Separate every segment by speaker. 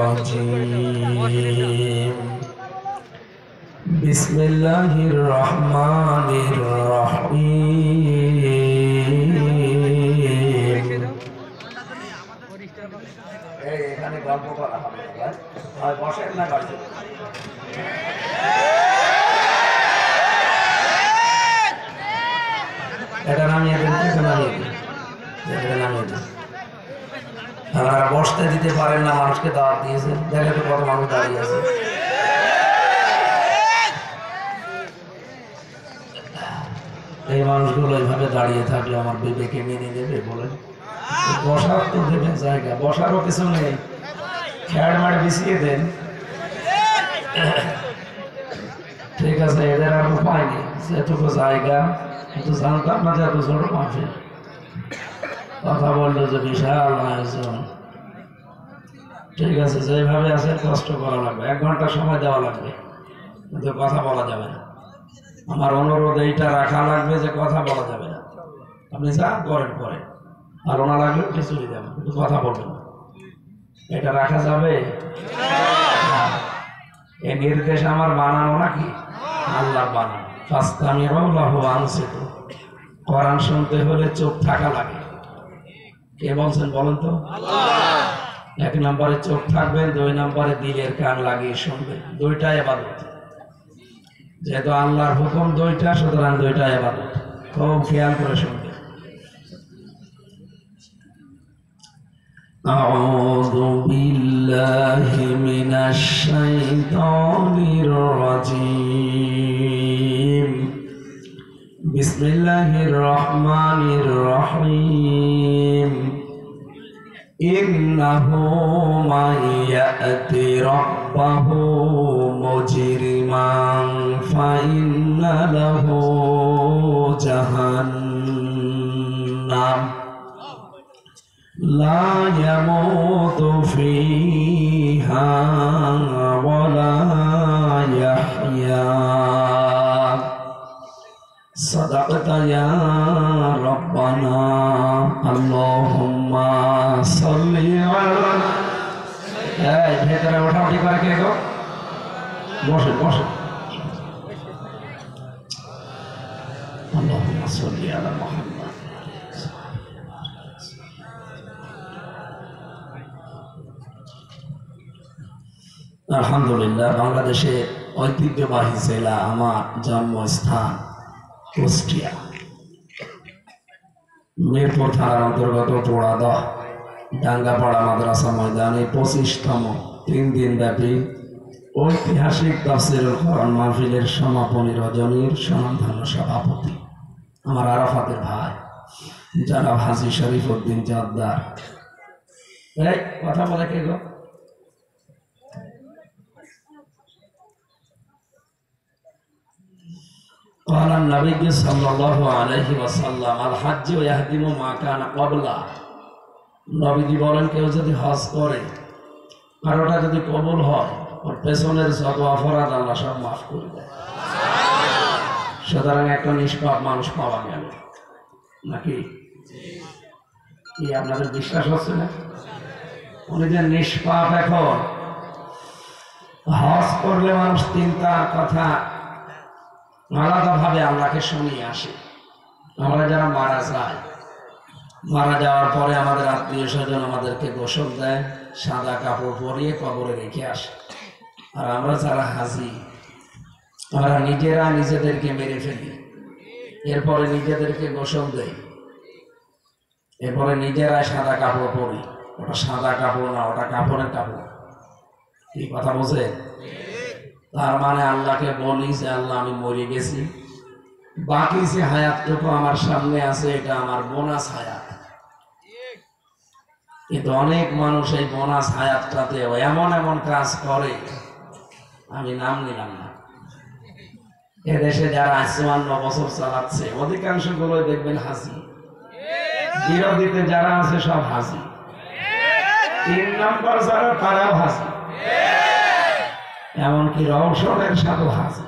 Speaker 1: الرجيم بسم الله الرحمن الرحيم এখানে গল্প করা হবে আর বসেন না গাড়ি এটা নামিয়ে দেন আপনারা বসতে দিতে পারেন না, মানুষকে দাওয়াত দিয়েছেন, দেখে তো কত মানুষ দাঁড়িয়ে আছে। এই মানুষগুলো এইভাবে দাঁড়িয়ে থাকলে আমার বিবেকে মেনে নেবে? বলেন, বসার তো দেবেন জায়গা, বসারও কিছু নেই, খেয়ার মারে বিছিয়ে দেন। ঠিক আছে, এদের আর উপায় নেই, যেটুকু জায়গা কিন্তু জানতাম না যে এত ছোট মাহফিল। কথা বললো যে বিশাল আয়োজন। ঠিক আছে, যেভাবে আছে কষ্ট করা লাগবে, 1 ঘন্টা সময় দেওয়া লাগবে, কিন্তু কথা বলা যাবে না। আমার অনুরোধ এইটা রাখা লাগবে যে কথা বলা যাবে না। আপনি যা করেন করেন, আর ওনা লাগবে খিচুড়ি দেবেন, কিন্তু কথা বলবেন না। এটা রাখা যাবে? এই নির্দেশ আমার বানানো নাকি? আল্লাহ বানানো। কোরআন শুনতে হলে চুপ থাকা লাগে। কে বলছেন বলেন তো? 1 নম্বরে চোখ থাকবেন, 2 নম্বরে দিলের কান লাগিয়ে শুনবেন। 2টাই ইবাদত। যেহেতু আল্লাহর হুকুম 2টা, সুতরাং 2টাই ইবাদত। খুব খেয়াল করে শুনবেন। আউযু বিল্লাহি মিনাশ শাইতানির রাজীম। বিসমিল্লাহির রহমানির রহিম। ইন্নাহু মান ইয়াতি রাব্বাহু মুজরিমান ফাইন্না লাহু জাহান্নাম লা ইয়ামুতু ফিহা ওয়া লা ইয়াহইয়া। সাদাকাতা ইয়া রাব্বানা। আল্লাহুম্মা সাল্লি আলা। এই ভেতরে ওঠাউঠি করে কে গো? বসে বসে। আল্লাহুম্মা সাল্লি আলা মুহাম্মাদ। আলহামদুলিল্লাহ, বাংলাদেশে ঐতিহ্যবাহী জেলা, আমার জন্মস্থান কুষ্টিয়া, মিরপুর থানার অন্তর্গত পোড়াদহ ডাঙ্গাপাড়া মাদ্রাসা ময়দানে 25তম 3 দিন ব্যাপী ঐতিহাসিক তাফসীরুল কোরআন মাহফিলের সমাপনী রজনীর স্বনামধন্য সভাপতি আমার আরাফাতের ভাই জনাব হাজী শরীফউদ্দিন জোদ্দার। এই কথা বলে কে গো? قال النبي صلى الله عليه وسلم الحج يهدم ما كان قبله। নবীজি বলেন, কেউ যদি হজ করে আর ওটা যদি কবুল হয়, ওর পেছনের যত অপরাধ আল্লাহ সব মাফ করে দেয়। সুতরাং একটা নিষ্পাপ মানুষ পাওয়া গেল নাকি? কি আপনাদের বিশ্বাস হচ্ছে না? উনি যে নিষ্পাপ, এখন হজ করলে মানুষ চিন্তা কথা আলাদাভাবে আল্লাহকে শুনিয়ে আসে। আমরা যারা মারা যাই, মারা যাওয়ার পরে আমাদের আত্মীয় স্বজন আমাদেরকে গোসল দেয়, সাদা কাপড় পরিয়ে কবরে রেখে আসে। আর আমরা যারা হাজি, আমরা নিজেরা নিজেদেরকে মেরে ফেলি, এরপরে নিজেদেরকে গোসল দেই, এরপরে নিজেরাই সাদা কাপড় পরি। ওটা সাদা কাপড় না, ওটা কাপড়ের কাপড়। কি কথা বোঝে? তার মানে আল্লাহকে বলি যে আল্লাহ, আমি মরে গেছি, বাকি যে হায়াতটুকু আমার সামনে আছে এটা আমার বোনাস হায়াত। কিন্তু অনেক মানুষ এই বোনাস হায়াতটাতে এমন এমন কাজ করে, আমি নাম নিলাম না। এদেশে যারা 54 বছর চালাচ্ছে অধিকাংশ গুলোই দেখবেন হাজি। বিরোধীতে যারা আছে সব হাজি। 3 নম্বর যারা, তারাও হাজি। এমনকি রওশনের সাথে হাজি।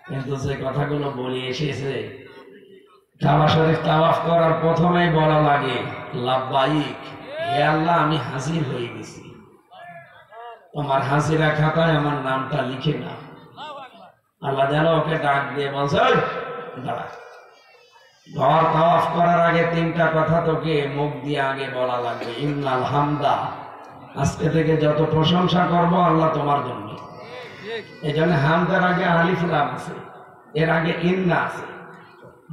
Speaker 1: কিন্তু যে কথাগুলো বলে এসেছে, কাবা শরীফ তাওয়াফ করার প্রথমেই বলা লাগে লাব্বাইক হে আল্লাহ আমি হাজির হয়ে গেছি, তোমার হাজিরা খাতায় আমার নামটা লিখে না। আল্লাহ যেন ওকে ডাক দিয়ে বলছে, দাঁড়া, ঘর তাওয়াফ করার আগে তিনটা কথা তোকে মুখ দিয়ে আগে বলা লাগবে। ইন্নাল হামদা, আজকে থেকে যত প্রশংসা করব আল্লাহ তোমার জন্য। এই জন্য হামদার আগে আলিফ লাম আছে, এর আগে ইন্না আছে।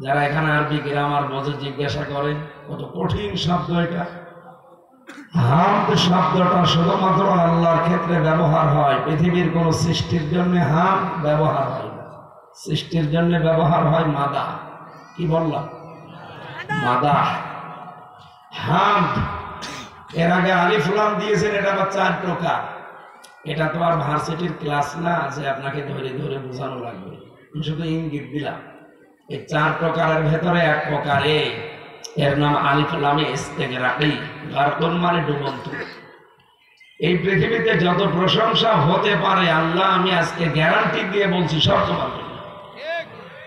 Speaker 1: যারা এখানে আরবি গ্রামার বোঝে জিজ্ঞাসা করেন কত কঠিন শব্দ এটা। হামদ শব্দটা শুধুমাত্র আল্লাহর ক্ষেত্রে ব্যবহার হয়, পৃথিবীর কোন সৃষ্টির জন্য হাম ব্যবহার হয় না। সৃষ্টির জন্য ব্যবহার হয় মাদা। কি বললাম? মাদা। হামদ এর আগে আলিফ লাম দিয়েছেন, এটা আবার 4 প্রকার। এটা তো আর ভার্সিটির ক্লাস না যে আপনাকে ধরে ধরে বোঝানো লাগবে, আমি শুধু ইঙ্গিত দিলাম। এই 4 প্রকারের ভেতরে এক প্রকারে, এর নাম আলিফ লামে ইস্তেগরাকি, গারকুন মানে ডুবন্ত। এই পৃথিবীতে যত প্রশংসা হতে পারে আল্লাহ আমি আজকে গ্যারান্টি দিয়ে বলছি সব তোমার জন্য।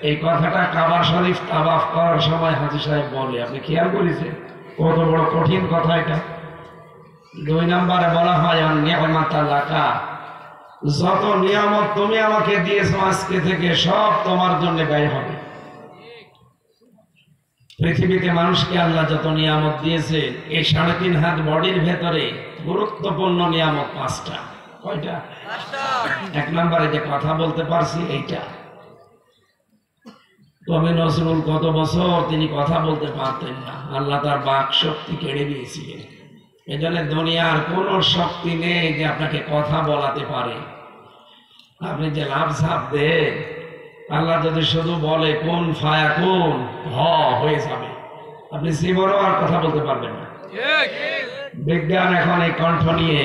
Speaker 1: এই কথাটা কাবা শরীফ তাওয়াফ করার সময় হাজী সাহেব বলে, আপনি খেয়াল করেছেন কত বড় কঠিন কথা এটা। 2 নম্বরে বলা হয় নিয়ামাতাল্লাকা, যত নিয়ামত তুমি আমাকে দিয়েছো আজকে থেকে সব তোমার জন্য ব্যয় হবে। পৃথিবীতে মানুষকে আল্লাহ যত নিয়ামত দিয়েছে, এই 3.5 হাত বডির ভেতরে গুরুত্বপূর্ণ নিয়ামত 5টা। কয়টা? 1 নম্বরে যে কথা বলতে পারছি এইটা। কবি নজরুল কত বছর তিনি কথা বলতে পারতেন না, আল্লাহ তার বাক শক্তি কেড়ে দিয়েছিলেন। এই জন্য দুনিয়ার কোন শক্তি নেই যে আপনাকে কথা বলাতে পারে। আপনি যে লাভ ঝাপ দেন, আল্লাহ যদি শুধু বলে কোন ফায়াকুন, হয়ে যাবে, আপনি জীবনও আর কথা বলতে পারবেন না। বিজ্ঞান এখন এই কণ্ঠ নিয়ে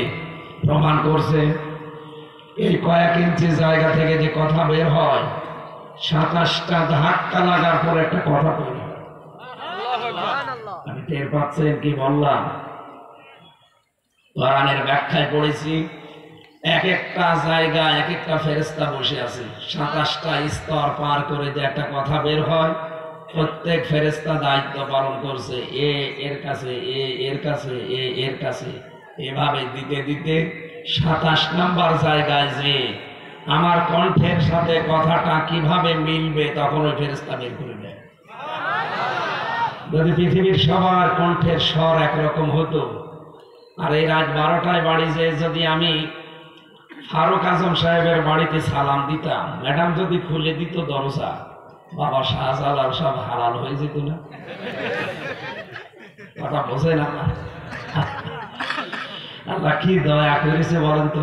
Speaker 1: প্রমাণ করছে, এই কয়েক ইঞ্চি জায়গা থেকে যে কথা বের হয় 27টা ধাক্কা লাগার পর একটা কথা তৈরি হয়। আমি টের পাচ্ছেন কি বললাম? কোরআনের ব্যাখ্যায় পড়েছি, এক একটা জায়গায় এক একটা ফেরেশতা বসে আছে। 27টা স্তর পার করে যে একটা কথা বের হয়, প্রত্যেক ফেরেশতা দায়িত্ব পালন করছে। এর কাছে, এর কাছে, এর কাছে, এভাবে দিতে দিতে 27 নম্বর জায়গায় যে আমার কণ্ঠের সাথে কথাটা কিভাবে মিলবে, তখন ওই ফেরেশতা বের করে দেয়। যদি পৃথিবীর সবার কণ্ঠের স্বর একরকম হতো, আর এই রাত 12টায় বাড়ি যেয়ে যদি আমি ফারুক আজম সাহেবের বাড়িতে সালাম দিতাম, ম্যাডাম যদি খুলে দিত দরজা, বাবা শাহজালাল সব হালাল হয়ে যেত না? কথা বোঝে না? আল্লাহ কি দয়া করেছে বলেন তো।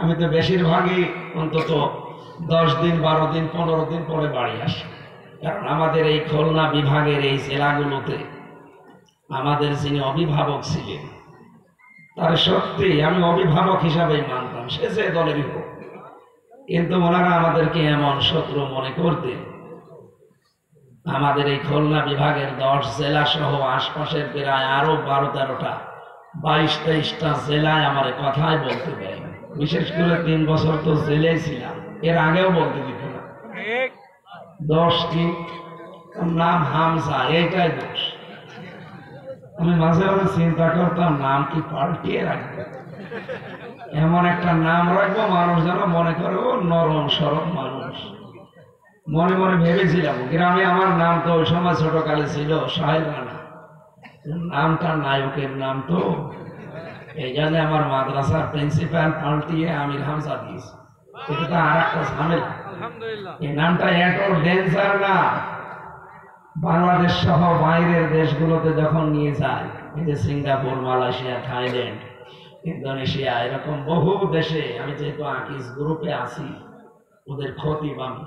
Speaker 1: আমি তো বেশিরভাগই অন্তত 10 দিন 12 দিন 15 দিন পরে বাড়ি আসি, কারণ আমাদের এই খুলনা বিভাগের এই জেলাগুলোতে আমাদের যিনি অভিভাবক ছিলেন, তার সত্যি আমি অভিভাবক হিসাবেই মানতাম, সে যে দলেরই হোক, কিন্তু ওনারা আমাদেরকে এমন শত্রু মনে করতেন। আমাদের এই খুলনা বিভাগের 10 জেলা সহ আশপাশের প্রায় আরো 12-13টা 22-23টা জেলায় আমার কথাই বলতে দেয়। বিশেষ করে 3 বছর তো জেলেই ছিলাম, এর আগেও বলতে দিত না। 10টি নাম হামজা, এইটাই দোষ। আমি মাঝে মাঝে চিন্তা করতাম নাম কি পাল্টিয়ে রাখবো, এমন একটা নাম রাখবো মানুষ যেন মনে করে ও নরম সরম মানুষ। মনে মনে ভেবেছিলাম, গ্রামে আমার নাম তো ওই সময় ছোটকালে ছিল সাহেব রানা, নামটা নায়কের নাম তো, এই জন্য আমার মাদ্রাসার প্রিন্সিপাল পাল্টিয়ে আমির হামজা দিয়েছে। এটা তো আর একটা ঝামেলা। এই নামটা এত ডেঞ্জার না, বাংলাদেশ সহ বাইরের দেশগুলোতে যখন নিয়ে যায়, এই যে সিঙ্গাপুর, মালয়েশিয়া, থাইল্যান্ড, ইন্দোনেশিয়া, এরকম বহু দেশে, আমি যেহেতু আকিজ গ্রুপে আছি, ওদের খতিব আমি,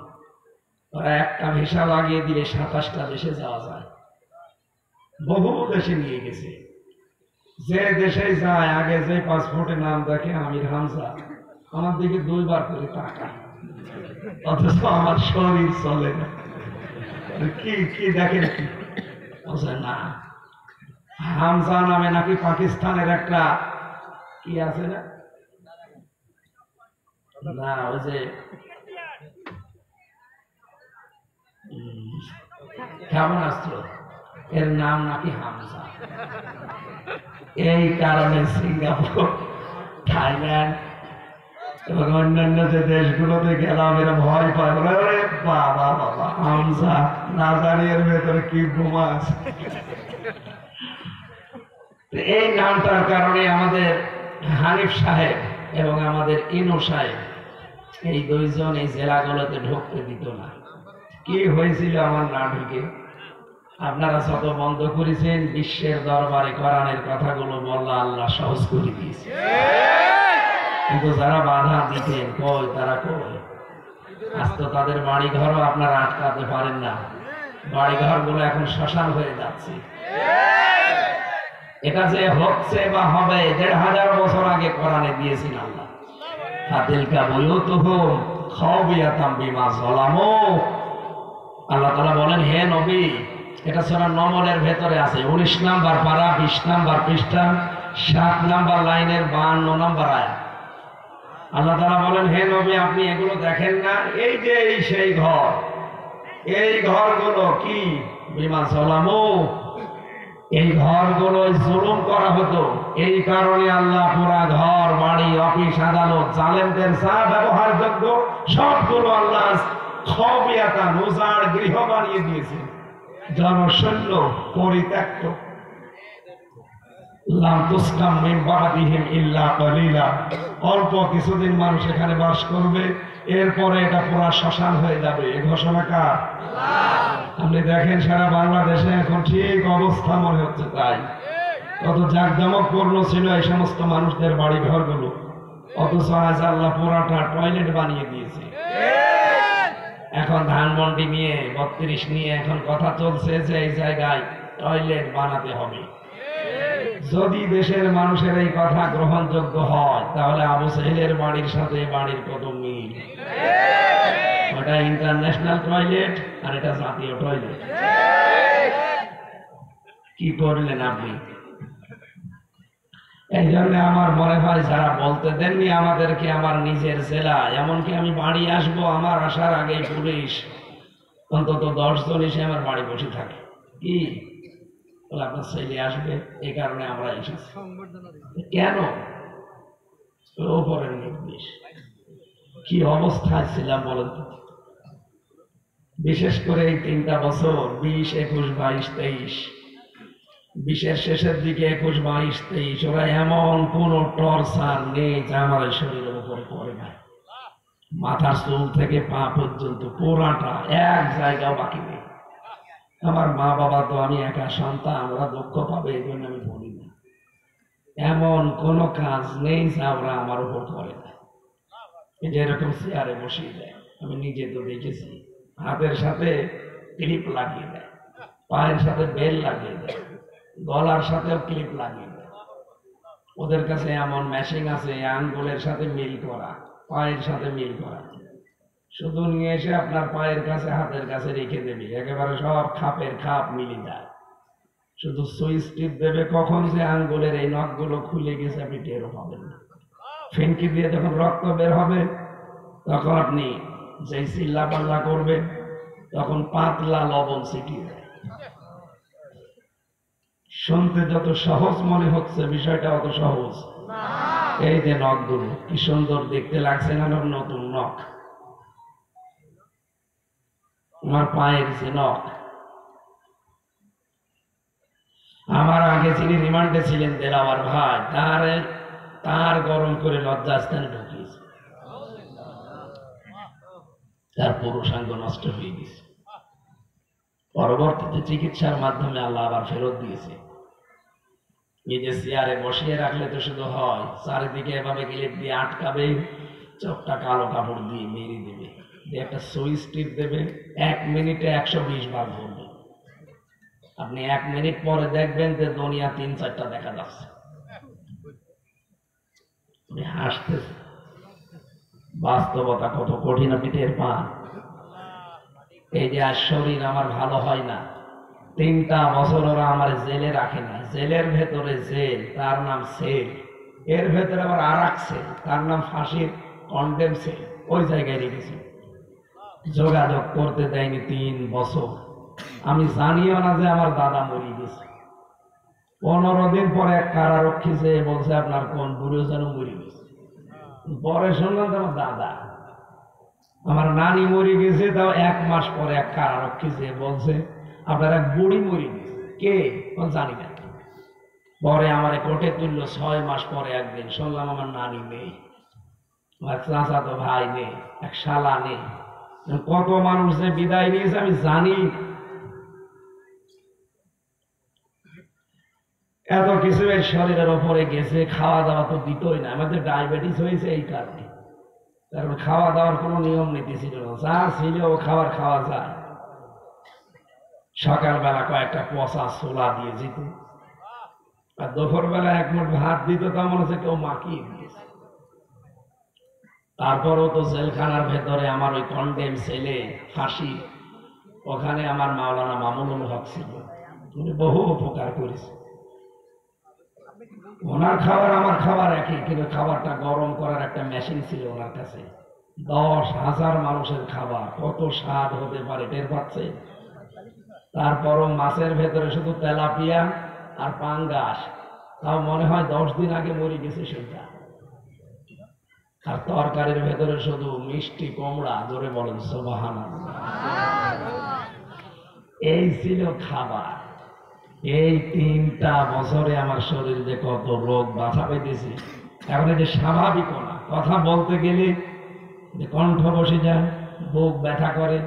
Speaker 1: ওরা একটা ভিসা লাগিয়ে দিলে 27টা দেশে যাওয়া যায়। বহু দেশে নিয়ে গেছে। যে দেশে যায় আগে যে পাসপোর্টে নাম দেখে আমির হামজা, আমার দিকে 2 বার করে তাকায়, অথচ আমার শরীর চলে না। কি কি দেখেন কি না, হামজা নামে নাকি পাকিস্তানের একটা কি আছে না, না ওই যে ক্ষেপণাস্ত্র, এর নাম নাকি হামজা। এই কারণে সিঙ্গাপুর, থাইল্যান্ড এবং অন্যান্য যে দেশগুলোতে গেলাম এরা ভয় পায়, বলে ওরে বাবা বাবা হামজা না জানি এর ভেতরে কি বোমা আছে। এই নামটার কারণে আমাদের হানিফ সাহেব এবং আমাদের ইনু সাহেব এই দুইজন এই জেলাগুলোতে ঢুকতে দিত না। কি হয়েছিল আমার না ঢুকে? আপনারা শত বন্ধ করেছেন, বিশ্বের দরবারে কোরআনের কথাগুলো বললা আল্লাহ সহজ করে দিয়েছে। কিন্তু যারা বাধা দিতেন কই, তারা কই? আজ তো তাদের বাড়ি ঘরও আপনারা আটকাতে পারেন না। বাড়ি ঘর গুলো এখন শ্মশান হয়ে যাচ্ছে। এটা যে হচ্ছে বা হবে ১৫০০ বছর আগে কোরআনে দিয়েছেন আল্লাহ। ফাতিলকা বুয়ুতুহুম খাওবিয়াতাম বিমা যালামু। আল্লাহ তাআলা বলেন, হে নবী, এটা সূরা নমলের ভেতরে আছে, ১৯ নাম্বার পারা, ২০ নাম্বার পৃষ্ঠা, ৭ নাম্বার লাইনের ৫২ নাম্বার আয়াত। আল্লাহ তাআলা বলেন, হে নবী, আপনি এগুলো দেখেন না? এই যে এই সেই ঘর, এই ঘরগুলো কি বিমা যালামু, এই ঘরগুলো জুলুম করা হতো। এই কারণে আল্লাহ পুরা ঘর বাড়ি অফিস আদালত জালেমদের যা ব্যবহারযোগ্য সবগুলো আল্লাহ খাওবিয়াতান উজাড় গৃহ বানিয়ে দিয়েছে, জনশূন্য পরিত্যক্ত। লাম তুসকাম মিন বাদিহিম ইল্লা কলিলা, অল্প কিছুদিন মানুষ এখানে বাস করবে, এরপরে এটা পুরা শ্মশান হয়ে যাবে। এই ঘোষণা কার? আপনি দেখেন সারা বাংলাদেশে এখন ঠিক অবস্থা মনে হচ্ছে তাই। কত জাঁকজমক পূর্ণ ছিল এই সমস্ত মানুষদের বাড়ি ঘরগুলো, অথচ আজ আল্লাহ পুরাটা টয়লেট বানিয়ে দিয়েছে। এখন ধানমন্ডি নিয়ে ৩২ নিয়ে এখন কথা চলছে যে এই জায়গায় টয়লেট বানাতে হবে। যদি দেশের মানুষের এই কথা গ্রহণযোগ্য হয়, তাহলে আবু সাহিলের বাড়ির সাথে বাড়ির কত মিল। ওটা ইন্টারন্যাশনাল টয়লেট আর এটা জাতীয় টয়লেট। কি করলেন আপনি? এই জন্য আমার মনে হয় যারা বলতে দেননি আমাদেরকে আমার নিজের জেলা, এমনকি আমি বাড়ি আসবো, আমার আসার আগে পুলিশ অন্তত ১০ জন এসে আমার বাড়ি বসে থাকে। কি বলে, আপনার ছেলে আসবে, এই কারণে আমরা এসেছি। কেন? ওপরের নির্দেশ। কি অবস্থায় ছিলাম বলেন তো? বিশেষ করে এই ৩টা বছর ২০, ২১, ২২, ২৩, ২০-এর শেষের দিকে ২১, ২২, ২৩, ওরা এমন কোন টর্চার নেই যা আমার শরীরের উপরে পড়ে না। মাথার চুল থেকে পা পর্যন্ত পুরাটা এক জায়গাও বাকি নেই। আমার মা বাবা তো, আমি একা সন্তান, ওরা দুঃখ পাবে এই জন্য আমি বলি না। এমন কোন কাজ নেই যা ওরা আমার উপর করে না। এই যে এরকম চেয়ারে বসিয়ে দেয়, আমি নিজে তো দেখেছি। হাতের সাথে ক্লিপ লাগিয়ে দেয়, পায়ের সাথে বেল লাগিয়ে দেয়, গলার সাথেও ক্লিপ লাগিয়ে দেয়। ওদের কাছে এমন মেশিন আছে আঙ্গুলের সাথে মিল করা, পায়ের সাথে মিল করা। শুধু নিয়ে এসে আপনার পায়ের কাছে হাতের কাছে রেখে দেবে, একেবারে সব খাপের খাপ মিলে যায়। শুধু সুইচ টিপ দেবে, কখন যে আঙ্গুলের এই নখগুলো খুলে গেছে আপনি টেরও পাবেন না। ফিনকি দিয়ে যখন রক্ত বের হবে, তখন আপনি যেই চিল্লা পাল্লা করবেন, তখন পাতলা লবণ ছিটিয়ে দেয়। শুনতে যত সহজ মনে হচ্ছে, বিষয়টা অত সহজ। এই যে নখগুলো কি সুন্দর দেখতে লাগছে না? নতুন নখ, আমার পায়ের যে নখ। আমার আগে যিনি রিমান্ডে ছিলেন দেলাওয়ার ভাই, তার গরম করে লজ্জাস্থানে ঢুকিয়েছে, তার পুরুষাঙ্গ নষ্ট হয়ে গেছে। পরবর্তীতে চিকিৎসার মাধ্যমে আল্লাহ আবার ফেরত দিয়েছে। নিজে চেয়ারে বসিয়ে রাখলে তো শুধু হয়, চারিদিকে এভাবে ক্লিপ দিয়ে আটকাবে, চোখটা কালো কাপড় দিয়ে মেরে দেবে, দিয়ে একটা সুইচ টিপ দেবে, ১ মিনিটে ১২০ বার ঘুরবে। আপনি ১ মিনিট পরে দেখবেন যে দুনিয়া ৩-৪টা দেখা যাচ্ছে। আপনি হাসতেছে, বাস্তবতা কত কঠিন আপনি টের পান। এই যে আর শরীর আমার ভালো হয় না, ৩টা বছর ওরা আমার জেলে রাখে না। জেলের ভেতরে জেল, তার নাম সেল, এর ভেতরে আবার আর এক সেল, তার নাম ফাঁসির কন্ডেম সেল, ওই জায়গায় রেখেছি। যোগাযোগ করতে দেয়নি ৩ বছর। আমি জানিও না যে আমার দাদা মরে গেছে। 15 দিন পরে এক কারারক্ষী যে বলছে আপনার কোন বুড়ো যেন মরে গেছে। পরে শুনলাম তো আমার দাদা, আমার নানি মরে গেছে, তাও 1 মাস পরে এক কারারক্ষী যে বলছে আপনার এক বুড়ি মরে গেছে। কে জানি না। পরে আমার কোর্টে তুললো 6 মাস পরে একদিন শুনলাম আমার নানি নেই, আমার চাচা তো ভাই নেই, এক শালা নেই। কত মানুষ যে বিদায় নিয়েছে আমি জানি। এত কিছু এর শরীরের ওপরে গেছে, খাওয়া দাওয়া তো দিতই না। আমাদের ডায়াবেটিস হয়েছে এই কারণে, কারণ খাওয়া দাওয়ার কোনো নিয়ম নীতি ছিল না, যা ছিল ও খাওয়া যায়। সকালবেলা কয়েকটা পচা ছোলা দিয়ে যেত, আর দুপুরবেলা 1 মুঠ ভাত দিত, তা মনে হচ্ছে কেউ মাখিয়ে দিয়েছে। তারপরও তো জেলখানার ভেতরে আমার ওই কন্ডেম ছেলে ফাঁসি, ওখানে আমার মাওলানা মামুনুল হক ছিল, উনি বহু উপকার করেছে। ওনার খাবার আমার খাবার একই, কিন্তু খাবারটা গরম করার একটা মেশিন ছিল ওনার কাছে। 10,000 মানুষের খাবার, কত স্বাদ হতে পারে টের পাচ্ছে। তারপরও মাছের ভেতরে শুধু তেলাপিয়া আর পাঙ্গাস, তাও মনে হয় 10 দিন আগে মরে গেছে সেটা। আর তরকারির ভেতরে শুধু মিষ্টি কুমড়া, জোরে বলেন সুবহানাল্লাহ। এই ছিল খাবার। এই 3টা বছরে আমার শরীর যে কত রোগ বাধা পেতেছে, এখন যে স্বাভাবিক না, কথা বলতে গেলে যে কণ্ঠ বসে যায়, বুক ব্যথা করে,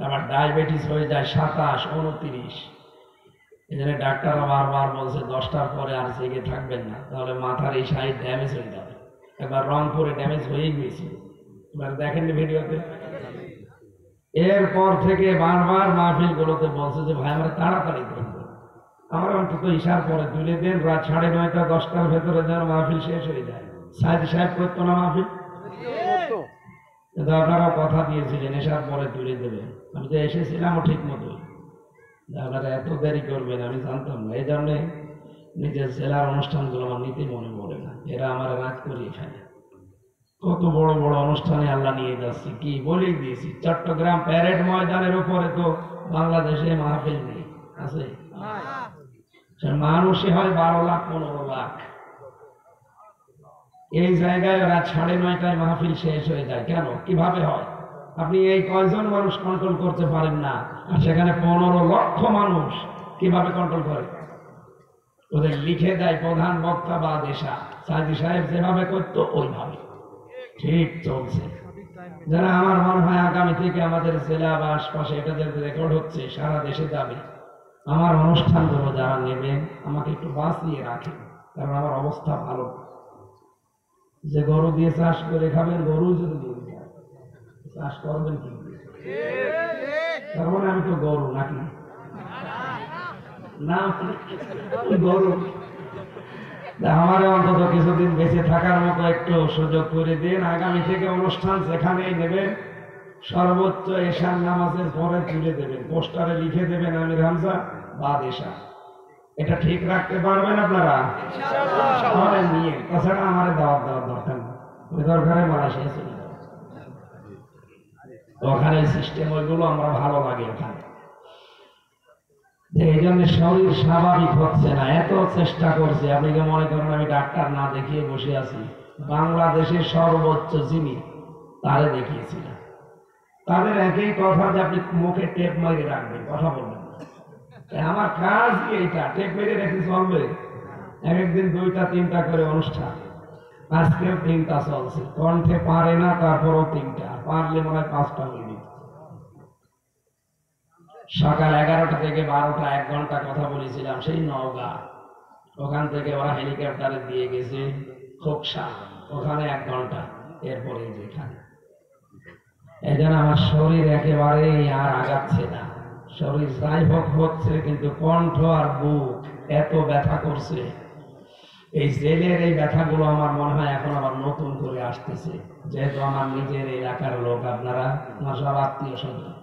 Speaker 1: আবার ডায়াবেটিস হয়ে যায় 27, 29। এই জন্য ডাক্তাররা বারবার বলছে 10টার পরে আর জেগে থাকবেন না, তাহলে মাথার এই সাইড ড্যামেজ হয়ে যাবে। একবার রংপুরে ড্যামেজ হয়েই গিয়েছিল, এবার দেখেননি ভিডিওতে। এরপর থেকে বারবার মাহফিলগুলোতে বলছে যে ভাই আমরা তাড়াতাড়ি করবো, আমার অন্তত ঈশার পরে তুলে দেন, রাত 9:30, 10টার ভেতরে যেন মাহফিল শেষ হয়ে যায়। সাইদ সাহেব করতো না মাহফিল, কিন্তু আপনারাও কথা দিয়েছিলেন ঈশার পরে তুলে দেবেন। আমি তো এসেছিলামও ঠিক মতো, আপনারা এত দেরি করবেন আমি জানতাম না। এই জন্যে নিজের জেলার অনুষ্ঠানগুলো আমার নিতে মনে পড়ে না, এরা আমার রাগ করিয়ে ফেলে। কত বড় বড় অনুষ্ঠানে আল্লাহ নিয়ে যাচ্ছি, কি বলেই দিয়েছি। চট্টগ্রাম প্যারেড ময়দানের উপরে তো বাংলাদেশে মাহফিল নেই, আছে? মানুষই হয় 12 লাখ 15 লাখ। এই জায়গায় রাত 9:30টায় মাহফিল শেষ হয়ে যায় কেন, কিভাবে হয়? আপনি এই কয়জন মানুষ কন্ট্রোল করতে পারেন না, আর সেখানে 15 লক্ষ মানুষ কিভাবে কন্ট্রোল করে? ওদের লিখে দেয় প্রধান বক্তা বা দেশা, সাইদি সাহেব যেভাবে করতো ওইভাবে ঠিক চলছে। যারা আমার মনে হয় আগামী থেকে আমাদের জেলা বা আশপাশে এটা যে রেকর্ড হচ্ছে সারা দেশে যাবে, আমার অনুষ্ঠানগুলো যারা নেবেন আমাকে একটু বাঁচিয়ে রাখেন, কারণ আমার অবস্থা ভালো। যে গরু দিয়ে চাষ করে খাবেন, গরু যদি দিয়ে চাষ করবেন কি? তার মানে আমি তো গরু নাকি না? গরু। আমার অন্তত কিছুদিন বেঁচে থাকার মতো একটু সুযোগ করে দিন। আগামী থেকে অনুষ্ঠান যেখানেই নেবেন সর্বোচ্চ এশার নামাজের পরে তুলে দেবেন, পোস্টারে লিখে দেবেন আমির হামজা বাদ এশা। এটা ঠিক রাখতে পারবেন আপনারা? নিয়ে তাছাড়া আমার দাওয়াত দেওয়ার দরকার নেই, ওই দরকারে মালয়েশিয়া চলে যাবে, ওখানে সিস্টেম ওইগুলো আমরা ভালো লাগে ওখানে। এই জন্য শরীর স্বাভাবিক হচ্ছে না, এত চেষ্টা করছে। আপনি কি মনে করেন আমি ডাক্তার না দেখিয়ে বসে আছি? বাংলাদেশের সর্বোচ্চ যিনি তারে দেখিয়েছিলাম, তাদের একই কথা যে আপনি মুখে টেপ মারিয়ে রাখবেন, কথা বলবেন। আমার কাজ কি এইটা? টেপ মেরে রেখে চলবে? একদিন 2টা 3টা করে অনুষ্ঠান, আজকেও 3টা চলছে। কণ্ঠে পারে না, তারপরও 3টা, পারলে মনে হয় 5টা মিনিট। সকাল 11টা থেকে 12টা 1 ঘন্টা কথা বলেছিলাম সেই নওগাঁ, ওখান থেকে ওরা হেলিকপ্টারে দিয়ে গেছে খোকসা, ওখানে 1 ঘন্টা, এরপরে যেখানে। এই জন্য আমার শরীর একেবারেই আর আগাচ্ছে না। শরীর যাই হোক হচ্ছে, কিন্তু কণ্ঠ আর বুক এত ব্যথা করছে। এই জেলের এই ব্যথাগুলো আমার মনে হয় এখন আবার নতুন করে আসতেছে, যেহেতু আমার নিজের এলাকার লোক, আপনারা আমার সব আত্মীয় স্বজন।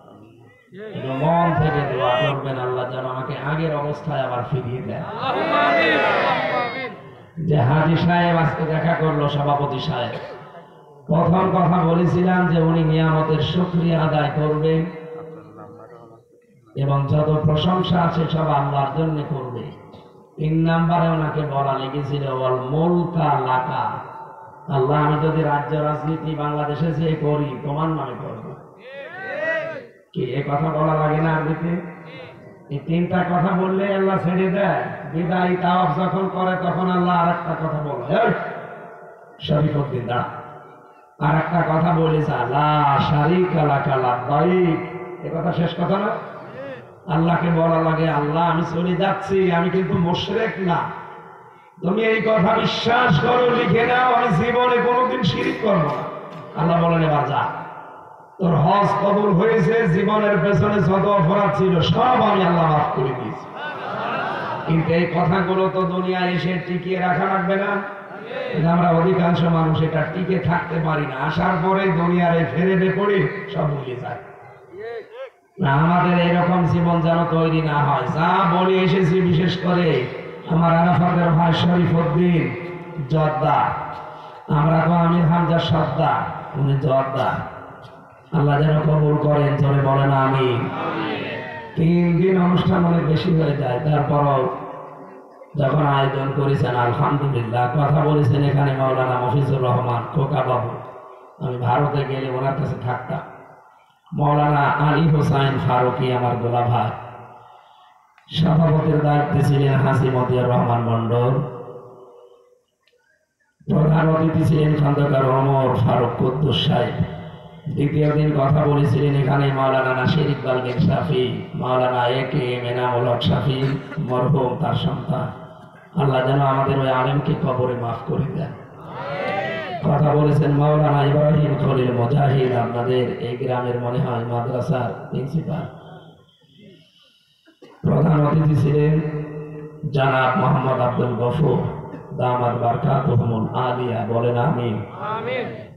Speaker 1: মন থেকে দোয়া করবেন আল্লাহ যেন আমাকে আগের অবস্থায় আবার ফিরিয়ে দেয়। যে হাজী সাহেব আজকে দেখা করলো, সভাপতি সাহেব, প্রথম কথা বলেছিলাম যে উনি নিয়ামতের শুকরিয়া আদায় করবেন এবং যত প্রশংসা আছে সব আল্লাহর জন্য করবে। 3 নম্বরে ওনাকে বলা লেগেছিল ওয়াল মুলকা লাকা, আল্লাহ আমি যদি রাজ্য রাজনীতি বাংলাদেশে যে করি তোমার নামে করব। কি এ কথা বলা লাগে না আরবিতে? এই 3টা কথা বললে আল্লাহ ছেড়ে দেয়। বিদায় তাওয়াফ যখন করে তখন আল্লাহ আরেকটা কথা বলে, এই শরীফউদ্দিন দা আরেকটা কথা বলেছে, লা শারীকা লাকা লাব্বাইক। এ কথা শেষ কথা না? আল্লাহকে বলা লাগে আল্লাহ আমি চলে যাচ্ছি, আমি কিন্তু মুশরিক না, তুমি এই কথা বিশ্বাস করো, লিখে নাও, আমি জীবনে কোনোদিন শিরক করব না। আল্লাহ বলেন এবার যা, তোর হজ কবুল হয়েছে, জীবনের পেছনে যত অপরাধ ছিল সব আমি আল্লাহ মাফ করে দিয়েছি। কিন্তু এই কথাগুলো তো দুনিয়ায় এসে টিকিয়ে রাখা লাগবে না? আমরা অধিকাংশ মানুষ এটা টিকে থাকতে পারি না, আসার পরে দুনিয়ার এই ফেরেবে পড়ে সব ভুলে যায় না। আমাদের এরকম জীবন যেন তৈরি না হয়। যা বলে এসেছি, বিশেষ করে আমার আরাফাতের ভাই শরীফউদ্দিন জর্দা, আমরা তো আমির হামজা সর্দা, উনি জর্দা, আল্লাহ যেন কবুল করেন, জোরে বলেন আমিন। 3 দিন অনুষ্ঠান অনেক বেশি হয়ে যায়, তারপরও যখন আয়োজন করেছেন আলহামদুলিল্লাহ। কথা বলেছেন এখানে মাওলানা মফিজুর রহমান খোকা বাবু, আমি ভারতে গেলে ওনার কাছে থাকতাম। মাওলানা আলী হোসাইন ফারুকি আমার গোলা ভাই, সভাপতির দায়িত্বে ছিলেন হাসি মতিয়ার রহমান মন্ডল, প্রধান অতিথি ছিলেন খন্দকার ওমর ফারুক কুদ্দুস সাহেব। দ্বিতীয় দিন কথা বলেছিলেন এখানে মাওলানা নাসির ইকবাল বিন শাফি, মাওলানা একে এনামুল হক শাফি মরহুম, তার সন্তান। আল্লাহ যেন আমাদের ওই আলেমকে কবরে মাফ করে দেন। কথা বলেছেন মাওলানা ইব্রাহিম খলিল মুজাহিদ, আপনাদের এই গ্রামের মনে হয় মাদ্রাসার প্রিন্সিপাল। প্রধান অতিথি ছিলেন জনাব মোহাম্মদ আব্দুল গফুর দামাত বারকাতুহুমুল আলিয়া, বলেন আমিন।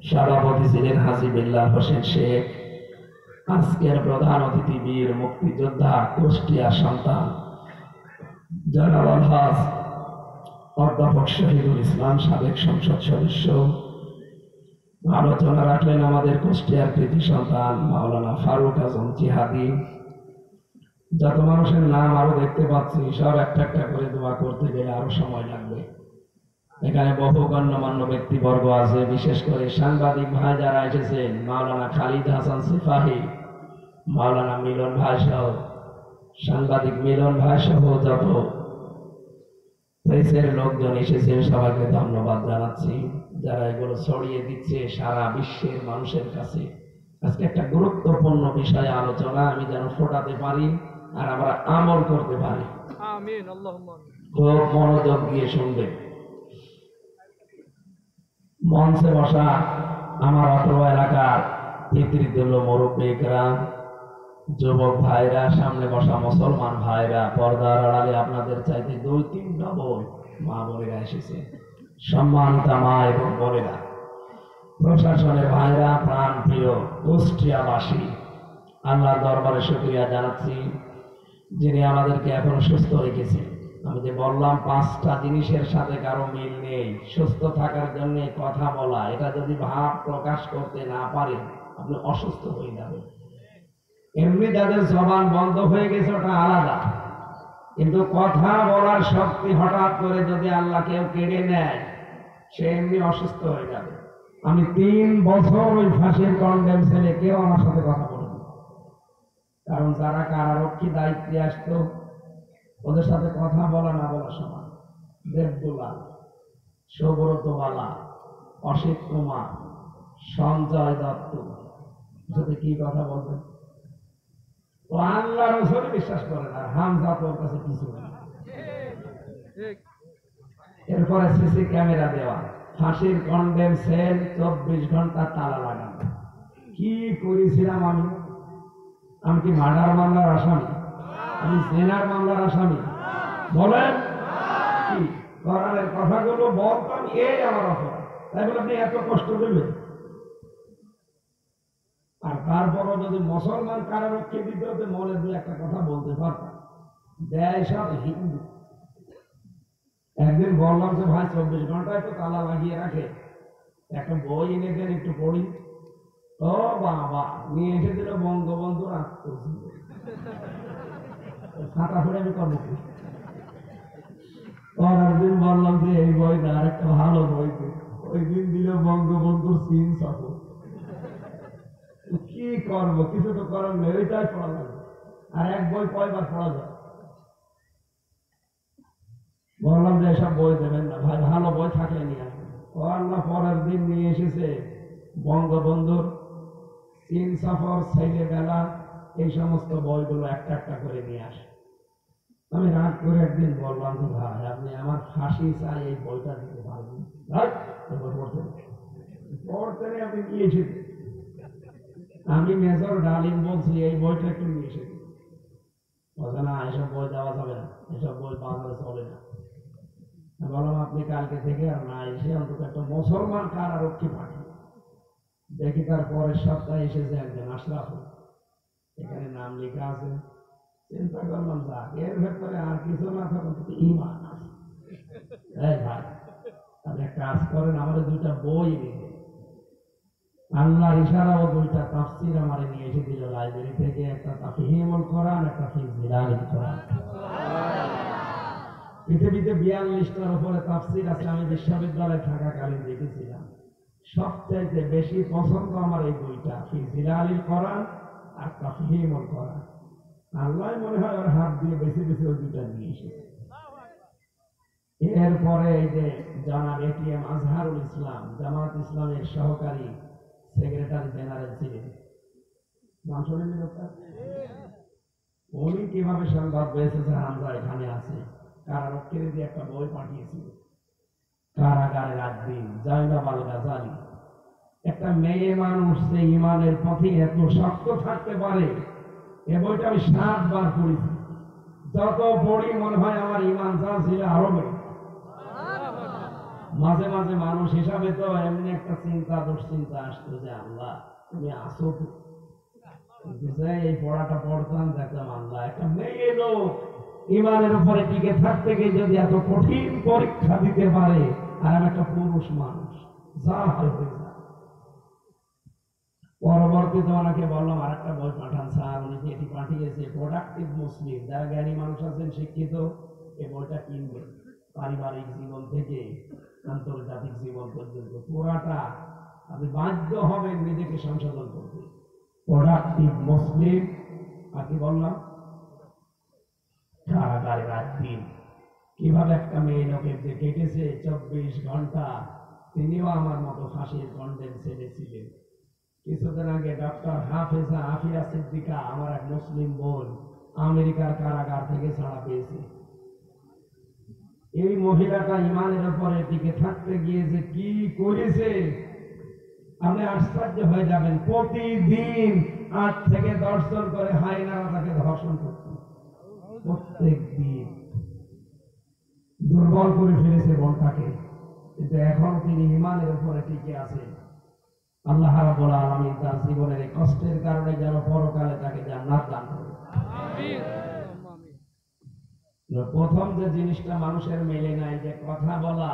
Speaker 1: সভাপতি ছিলেন হাজী বিল্লাল হোসেন শেখ। আজকের প্রধান অতিথি বীর মুক্তিযোদ্ধা কুষ্টিয়ার সন্তান জনাব আলহাজ অধ্যাপক শহীদুল ইসলাম, সাবেক সংসদ সদস্য। আলোচনা রাখলেন আমাদের কুষ্টিয়ার কৃতি সন্তান মাওলানা ফারুক আজম জিহাদি। যত মানুষের নাম আরো দেখতে পাচ্ছি, সব একটা একটা করে দোয়া করতে গেলে আরো সময় লাগবে। এখানে বহু গণ্যমান্য ব্যক্তিবর্গ আছে, বিশেষ করে সাংবাদিক ভাই যারা এসেছেন, মাওলানা খালিদ হাসান সিপাহী, মাওলানা মিলন ভাই সহ, সাংবাদিক মিলন ভাই সহ যত প্রেসের লোকজন এসেছেন সবাইকে ধন্যবাদ জানাচ্ছি, যারা এগুলো ছড়িয়ে দিচ্ছে সারা বিশ্বের মানুষের কাছে। আজকে একটা গুরুত্বপূর্ণ বিষয়ে আলোচনা, আমি যেন ফোটাতে পারি আর আমরা আমল করতে পারি। আমিন, আল্লাহুম্মা আমিন। খুব মনোযোগ দিয়ে শুনবে। মঞ্চে বসা আমার অত্র এলাকার পিতৃতুল্য মুরব্বীরা, যুবক ভাইরা, সামনে বসা মুসলমান ভাইরা, পর্দার আড়ালে আপনাদের চাইতে 2-3 ডবল মা বোনেরা এসেছে, সম্মানিতা মা এবং বোনেরা, প্রশাসনের ভাইরা, প্রাণ প্রিয় কুষ্টিয়াবাসী, আল্লাহর দরবারে শুকরিয়া জানাচ্ছি যিনি আমাদেরকে এখনো সুস্থ রেখেছেন। আমি যে বললাম 5টা জিনিসের সাথে কারো মিল নেই। সুস্থ থাকার জন্য কথা বলা, এটা যদি ভাব প্রকাশ করতে না পারেন আপনি অসুস্থ হয়ে যাবেন। এমনি যাদের জবান বন্ধ হয়ে গেছে ওটা আলাদা, কিন্তু কথা বলার শক্তি হঠাৎ করে যদি আল্লাহ কেউ কেড়ে নেয়, সে এমনি অসুস্থ হয়ে যাবে। আমি 3 বছর ওই ফাঁসির কন্ডেম ছেলে কেউ আমার সাথে কথা বলেনি, কারণ যারা কারারক্ষী দায়িত্বে আসতো ওদের সাথে কথা বলা না বলা সমান। দেবদুলাল, সৌব্রত বালা, অসিত কুমার, সঞ্জয় দত্ত, যদি কি কথা বলবেন, ও আল্লাহ রসুল বিশ্বাস করে না, হামজা তোর কাছে কিছু নেই। এরপরে সিসি ক্যামেরা দেওয়া, ফাঁসির কন্ডেম সেল, 24 ঘন্টা তালা লাগানো। কি করেছিলাম আমি? আমি কি মার্ডার মামলার আসামি? আমি জেনার মামলার আসামি? বলেন কি কোরআনের কথাগুলো বলতাম, এই আমার অপরাধ, তাই বলে আপনি এত কষ্ট দেবেন? আর তারপরও যদি মুসলমান কারারক্ষী দিতে হতে মনে 2-1টা কথা বলতে পারতাম। দেয় সব হিন্দু। একদিন বললাম যে ভাই 24 ঘন্টায় তো তালা লাগিয়ে রাখে, একটা বই এনে দেন একটু পড়ি। ও বাবা, নিয়ে এসে দিল বঙ্গবন্ধুর আত্মজীবনী। ছাতা ফেলে আমি করবো কি? পরের দিন বললাম যে এই বই না, আরেকটা ভালো বই দিন। ওই দিন দিল বঙ্গবন্ধুর চীন সফর। কি করবো, কিছু তো করার নেই, ওইটাই পড়া যাবে। আর এক বই কয়বার পড়া যায়? বললাম যে এসব বই দেবেন না ভাই, ভালো বই থাকলে নিয়ে আসবেন। ও আল্লাহ, পরের দিন নিয়ে এসেছে বঙ্গবন্ধুর চীন সফর, ছেলেবেলা, এই সমস্ত বইগুলো একটা একটা করে নিয়ে আসে। আমি রাগ করে একদিন বললাম যে ভাই, আপনি আমার ফাঁসি চাই, এই বইটা দিতে পারবেন? পড়তে নেই, আপনি নিয়ে এসেছেন। আমি মেজর ডালিম বলছি এই বইটা একটু নিয়ে এসেছি। বলছে না, এসব বই দেওয়া যাবে না, এসব বই বাজারে চলে না। বললাম আপনি কালকে থেকে আর না এসে অন্তত একটা মুসলমান কারারক্ষী পাঠিয়ে। দেখি তার পরের সপ্তাহে এসেছে একজন আশরাফ, এখানে নাম লেখা আছে। চিন্তা করলাম যাক, এর ভেতরে আর কিছু না থাকে, ইমান আছে। এই ভাই, আপনি কাজ করেন, আমাদের দুইটা বই নিয়ে আল্লাহর ইশারাও দুইটা তাফসীর আমারে নিয়ে এসে দিল লাইব্রেরি থেকে, একটা তাফহিমুল কোরআন, একটা ফি জিলালিল কোরআন। পৃথিবীতে 42টার উপরে তাফসীর আছে। আমি বিশ্ববিদ্যালয়ে থাকাকালীন দেখেছিলাম, সবচাইতে বেশি পছন্দ আমার এই দুইটা, ফি জিলালিল কোরআন আর তাফহিমুল কোরআন। আল্লাহ মনে হয় ওর হাত দিয়ে বেশি বেশি ওই দুইটা নিয়ে এসেছে। এরপরে এই যে জনাব এটিএম আজহারুল ইসলাম, জামাত ইসলামের সহকারী সেক্রেটারি জেনারেল ছিলেন, নাম শোনেন লোকটা? উনি কিভাবে সংবাদ পেয়েছে যে হামজা এখানে আছে, কারারক্ষীর দিয়ে একটা বই পাঠিয়েছিল, কারাগারে রাখবেন, জয়নাব আল গাজালি। একটা মেয়ে মানুষ যে ইমানের পথে এত শক্ত থাকতে পারে, এ বইটা আমি 7 বার পড়েছি। যত পড়ি মনে হয় আমার ইমান যা ছিল আরো বেড়ে। মাঝে মাঝে মানুষ হিসাবে তো এমনি একটা চিন্তা দুশ্চিন্তা আসতো যে আল্লাহ তুমি আসো তো। এই পড়াটা পড়তাম, দেখলাম আল্লাহ একটা মেয়ে লোক ইমানের উপরে টিকে থাকতে গিয়ে যদি এত কঠিন পরীক্ষা দিতে পারে, আর আমি একটা পুরুষ মানুষ, যা হয়ে যায়। পরবর্তীতে ওনাকে বললাম আর একটা বই পাঠান স্যার। উনি এটি পাঠিয়েছে প্রোডাক্টিভ মুসলিম, যারা জ্ঞানী মানুষ আছেন, শিক্ষিত, এই বইটা কিনবেন। পারিবারিক জীবন থেকে আন্তর্জাতিক জীবন পর্যন্ত পুরাটা আপনি বাধ্য হবেন নিজেকে সংশোধন করতে। প্রোডাক্টিভ মুসলিম। আর কি বললাম, কারাগারে রাখবেন, কিভাবে একটা মেয়ে লোকের যে কেটেছে 24 ঘন্টা, তিনিও আমার মতো ফাঁসির কন্ডেম ছেলে ছিলেন। কিছুদিন আগে ডক্টর হাফেজা আফিয়া সিদ্দিকা, আমার এক মুসলিম বোন, আমেরিকার কারাগার থেকে ছাড়া পেয়েছে। এই মহিলাটা ইমানের উপরে টিকে থাকতে গিয়ে যে কি করেছে, আপনি আশ্চর্য হয়ে যাবেন। প্রতিদিন 8 থেকে 10 জন করে হায়নারা তাকে ধর্ষণ করত, প্রত্যেক দিন। দুর্বল করে ফেলেছে বোনটাকে, কিন্তু এখন তিনি ইমানের উপরে টিকে আছেন। আল্লাহ রাব্বুল আলামিন তার জীবনের এই কষ্টের কারণে যেন পরকালে তাকে জান্নাত দান করে। প্রথম যে জিনিসটা মানুষের মেলে নাই, যে কথা বলা।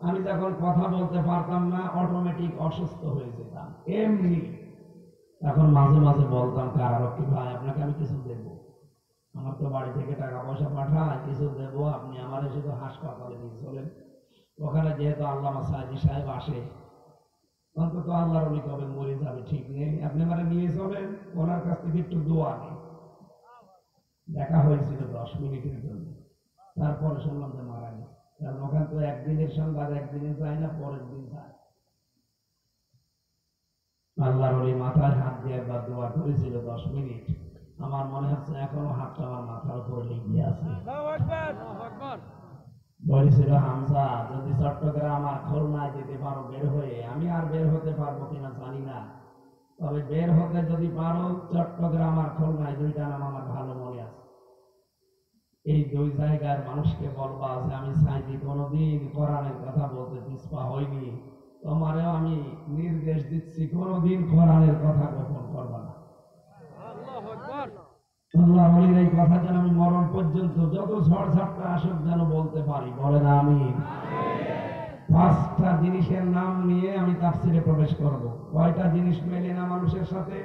Speaker 1: আমি যখন কথা বলতে পারতাম না, অটোমেটিক অসুস্থ হয়ে যেতাম এমনি। এখন মাঝে মাঝে বলতাম কারারক্ষী ভাই, আপনাকে আমি কিছু দেবো, আমার তো বাড়ি থেকে টাকা পয়সা পাঠায়, কিছু দেবো, আপনি আমার শুধু হাসপাতালে নিয়ে চলেন। ওখানে যেহেতু আল্লামা সাইদি সাহেব আসে, অন্তত আল্লাহর ওলি কবে মরে যাবে ঠিক নেই, আপনি আমার নিয়ে চলেন, ওনার কাছ থেকে একটু দোয়া নেই। দেখা হয়েছিল 10 মিনিটের জন্য, তারপরে শুনলাম যে মারা গেছে। কারণ ওখান তো একদিনের সংবাদ একদিনে যায় না, পরের দিন যায়। আল্লাহর ওলি মাথায় হাত দিয়ে একবার দোয়া করেছিল 10 মিনিট। আমার মনে হচ্ছে এখনো হাতটা আমার মাথার উপর লেগে আছে। বলেছিল হামজা, যদি চট্টগ্রাম আর খুলনায় যেতে পারো বের হয়ে, আমি আর বের হতে পারবো কিনা জানি না, তবে বের হতে যদি পারো চট্টগ্রাম আর খুলনায়, দুইটা নাম আমার ভালো মনে আছে। এই 2 জায়গার মানুষকে বলবা যে আমি সাইদি কোনোদিন কোরআনের কথা বলতে পিছপা হইনি, তোমারেও আমি নির্দেশ দিচ্ছি কোনোদিন কোরআনের কথা গোপন করবা না। আল্লাহ বলেন এই কথা যেন আমি মরণ পর্যন্ত, যত ঝড় ঝাপটা আসুক, যেন বলতে পারি। বলেন আমিন। 5টা জিনিসের নাম নিয়ে আমি তাফসীরে প্রবেশ করব। কয়টা জিনিস মেলে না মানুষের সাথে?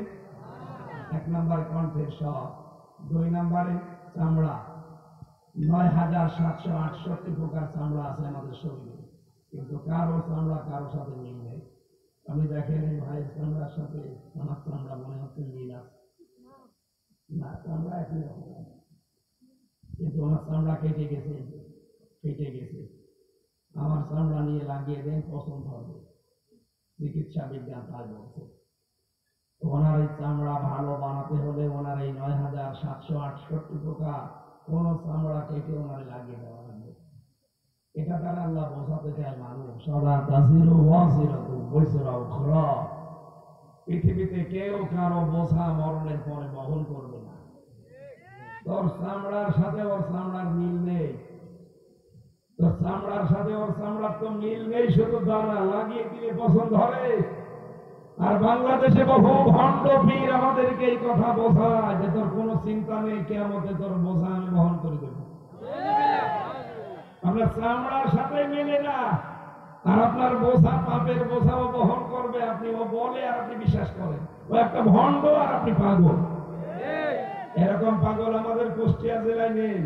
Speaker 1: 1 নম্বরে কণ্ঠের স্বর, 2 নম্বরে চামড়া, ৯,৭৬৮ প্রকার চামড়া আছে আমাদের শরীরে, কিন্তু কারো চামড়া কারোর সাথে মিল নেই। আমি দেখেন এই ভাইয়ের চামড়ার সাথে আমার চামড়া মনে হচ্ছে মিল আছে না, চামড়া একই রকম, কিন্তু ওনার চামড়া কেটে গেছে, কেটে গেছে। আমার চামড়া নিয়ে লাগিয়ে দেন, পছন্দ হবে। চিকিৎসা বিজ্ঞান তাই বলছে। ওনার এই চামড়া ভালো বানাতে হলে ওনার এই ৯,৭৬৮ প্রকার কোন চামড়া কেটে ওনারে লাগিয়ে দেওয়া লাগবে। এটা তারা আল্লাহ বোঝাতে চায় মানুষ, পৃথিবীতে কেউ কারো বোঝা মরণের পরে বহন করবে না। তোর চামড়ার সাথে ওর চামড়ার মিল নেই, তোর চামড়ার সাথে ওর চামড়ার তো মিল নেই, শুধু দানা লাগিয়ে দিলে পছন্দ হবে। আর বাংলাদেশে বহু ভণ্ড পীর আমাদেরকে এই কথা বোঝায় যে তোর কোনো চিন্তা নেই, কিয়ামতে তোর বোঝা আমি বহন করে দেব। আপনার চামড়ার সাথে মেলে না, আর আপনার বোঝা পাপের বোঝাও বহন করবে। আপনি ও বলে আর আপনি বিশ্বাস করেন, ও একটা ভণ্ড আর আপনি পাগল। এরকম পাগল আমাদের কুষ্টিয়া জেলায় নেই,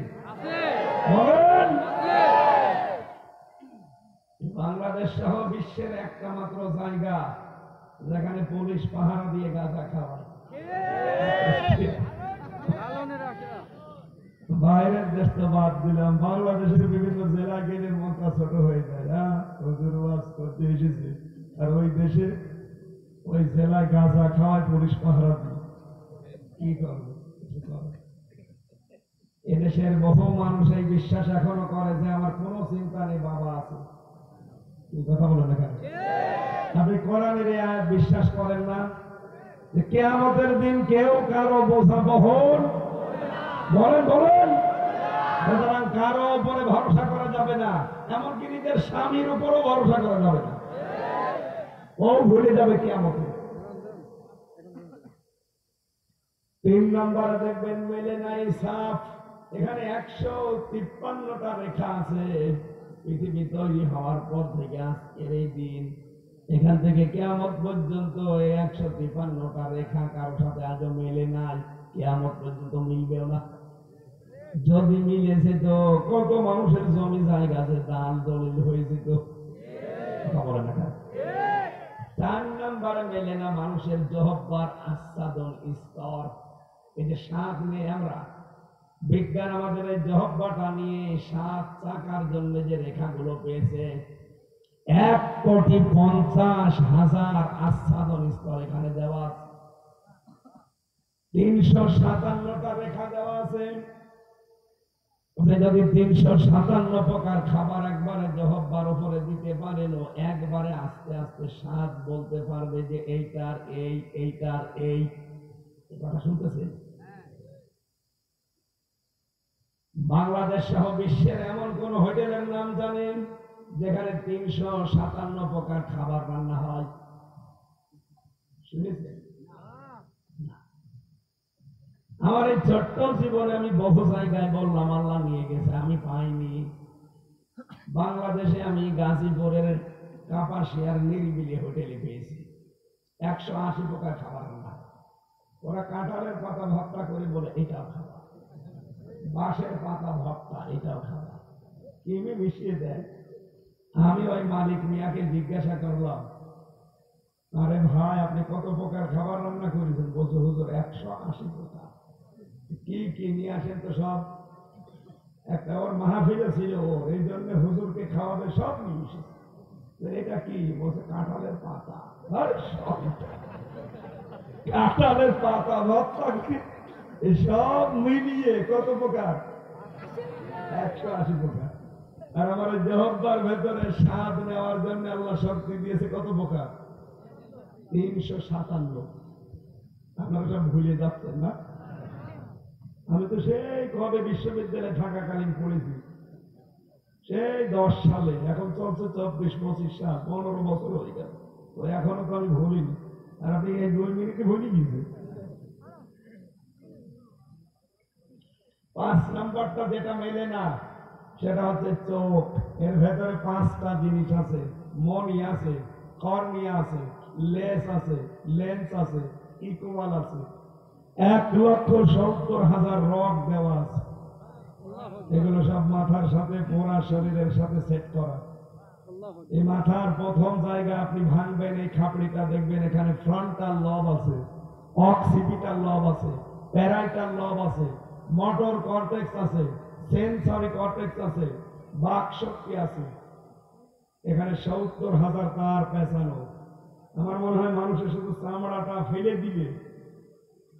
Speaker 1: বলেন? বাংলাদেশ সহ বিশ্বের একটা মাত্র জায়গা যেখানে পুলিশ পাহারা দিয়ে গাঁজা খাওয়ায়। বাইরের দেশ তো বাদ দিলাম, বাংলাদেশের বিভিন্ন জেলা গেলে মনটা ছোট হয়ে যায়। হুজুর ওয়াজ করতে এসেছে, আর ওই দেশে ওই জেলায় গাঁজা খাওয়ায় পুলিশ পাহারা দিয়ে, কি করবে? এদেশের বহু মানুষ এই বিশ্বাস এখনো করে যে আমার কোনো চিন্তা নেই, বাবা আছে। কথা বলেন না কেন? আপনি কোরআনের এই আয়াত বিশ্বাস করেন না যে কিয়ামতের দিন কেউ কারো বোঝা বহন বলেন? বলেন। সুতরাং কারো উপরে ভরসা করা যাবে না, এমনকি নিজের স্বামীর উপরও ভরসা করা যাবে না, ও ভুলে যাবে কিয়ামতে। ৩ নম্বরে দেখবেন মেলে নাই সাফ। এখানে ১৫৩টা রেখা আছে। পৃথিবী তৈরি হওয়ার পর থেকে আজকের এই দিন, এখান থেকে কিয়ামত পর্যন্ত এই ১৫৩টা রেখা কারোর সাথে আজও মেলে নাই, কিয়ামত পর্যন্ত মিলবেও না। যদি মিলেছে তো কত মানুষের জমি জায়গা আছে দান দলিল হয়েছে, তো কথা বলে না। ৪ নম্বরে মেলে না মানুষের জহব্বার আচ্ছাদন স্তর। এই যে স্বাদ নেই আমরা, বিজ্ঞান আমাদের এই জহব্বাটা নিয়ে 7 চাকার জন্য যে রেখাগুলো পেয়েছে, ১,৫০,০০০ আচ্ছাদন স্তর এখানে দেওয়া আছে। ৩৫৭টা রেখা দেওয়া আছে। আপনি যদি ৩৫৭ প্রকার খাবার একবারে জহব্বার উপরে দিতে পারেন, ও একবারে আস্তে আস্তে স্বাদ বলতে পারবে যে এইটার এই, এইটার এই। কথা শুনতেছেন? বাংলাদেশ সহ বিশ্বের এমন কোন হোটেলের নাম জানেন যেখানে ৩৫৭ প্রকার খাবার রান্না হয়? শুনেছেন? আমার এই ছোট্ট জীবনে আমি বহু জায়গায় বললাম, আল্লাহ নিয়ে গেছে, আমি পাইনি। বাংলাদেশে আমি গাজীপুরের কাপাসিয়ার নিরিবিলি হোটেলে পেয়েছি ১৮০ প্রকার খাবার রান্না। ওরা কাঁঠালের পাতা ভর্তা করে বলে এটাও খাবার, বাঁশের পাতা ভর্তা এটাও খাবার, কিমি মিশিয়ে দেয়। আমি ওই মালিক মিয়াকে জিজ্ঞাসা করলাম, আরে ভাই আপনি কত প্রকার খাবার রান্না করেছেন? বলছে হুজুর ১৮০ প্রকার। কি কি নিয়ে আসেন তো সব। একটা ওর মাহফিলে ছিল, এই জন্য হুজুরকে খাওয়াবে, সব নিয়ে এসেছে। এটা কি? বলছে কাঁঠালের পাতা। কাঁঠালের পাতা ভর্তা, সব মিলিয়ে কত প্রকার? ১৮০ প্রকার। আর আমার জহব্বার ভেতরে স্বাদ নেওয়ার জন্য আল্লাহ শক্তি দিয়েছে কত প্রকার? ৩৫৭। আপনারা সব ভুলে যাচ্ছেন না? আমি তো সেই কবে বিশ্ববিদ্যালয়ে থাকাকালীন পড়েছি, সেই ১০ সালে, এখন চলছে ২৪-২৫ সাল, ১৫ বছর হয়ে গেল। তো এখনো তো আমি ভুলিনি। আর আপনি এই ২ মিনিটে ভুলে গেছেন। ৫ নম্বরটা যেটা মেলে না সেটা হচ্ছে চোখ। এর ভেতরে 5টা জিনিস আছে, মনি আছে, কর্নিয়া আছে, লেন্স আছে, লেন্স আছে, ইকুয়াল আছে। ১,৭০,০০০ রড দেওয়া আছে।
Speaker 2: এগুলো সব মাথার সাথে পুরা শরীরের সাথে সেট করা। এই মাথার প্রথম জায়গা আপনি ভাঙবেন, এই খাপড়িটা দেখবেন এখানে ফ্রন্টাল লব আছে, অক্সিপিটাল লব আছে, প্যারাইটাল লব আছে, মোটর কর্টেক্স আছে, সেন্সরি কর্টেক্স আছে, বাক শক্তি আছে। এখানে ৭০,০০০ তার পেঁচানো। আমার মনে হয় মানুষের শুধু চামড়াটা ফেলে দিলে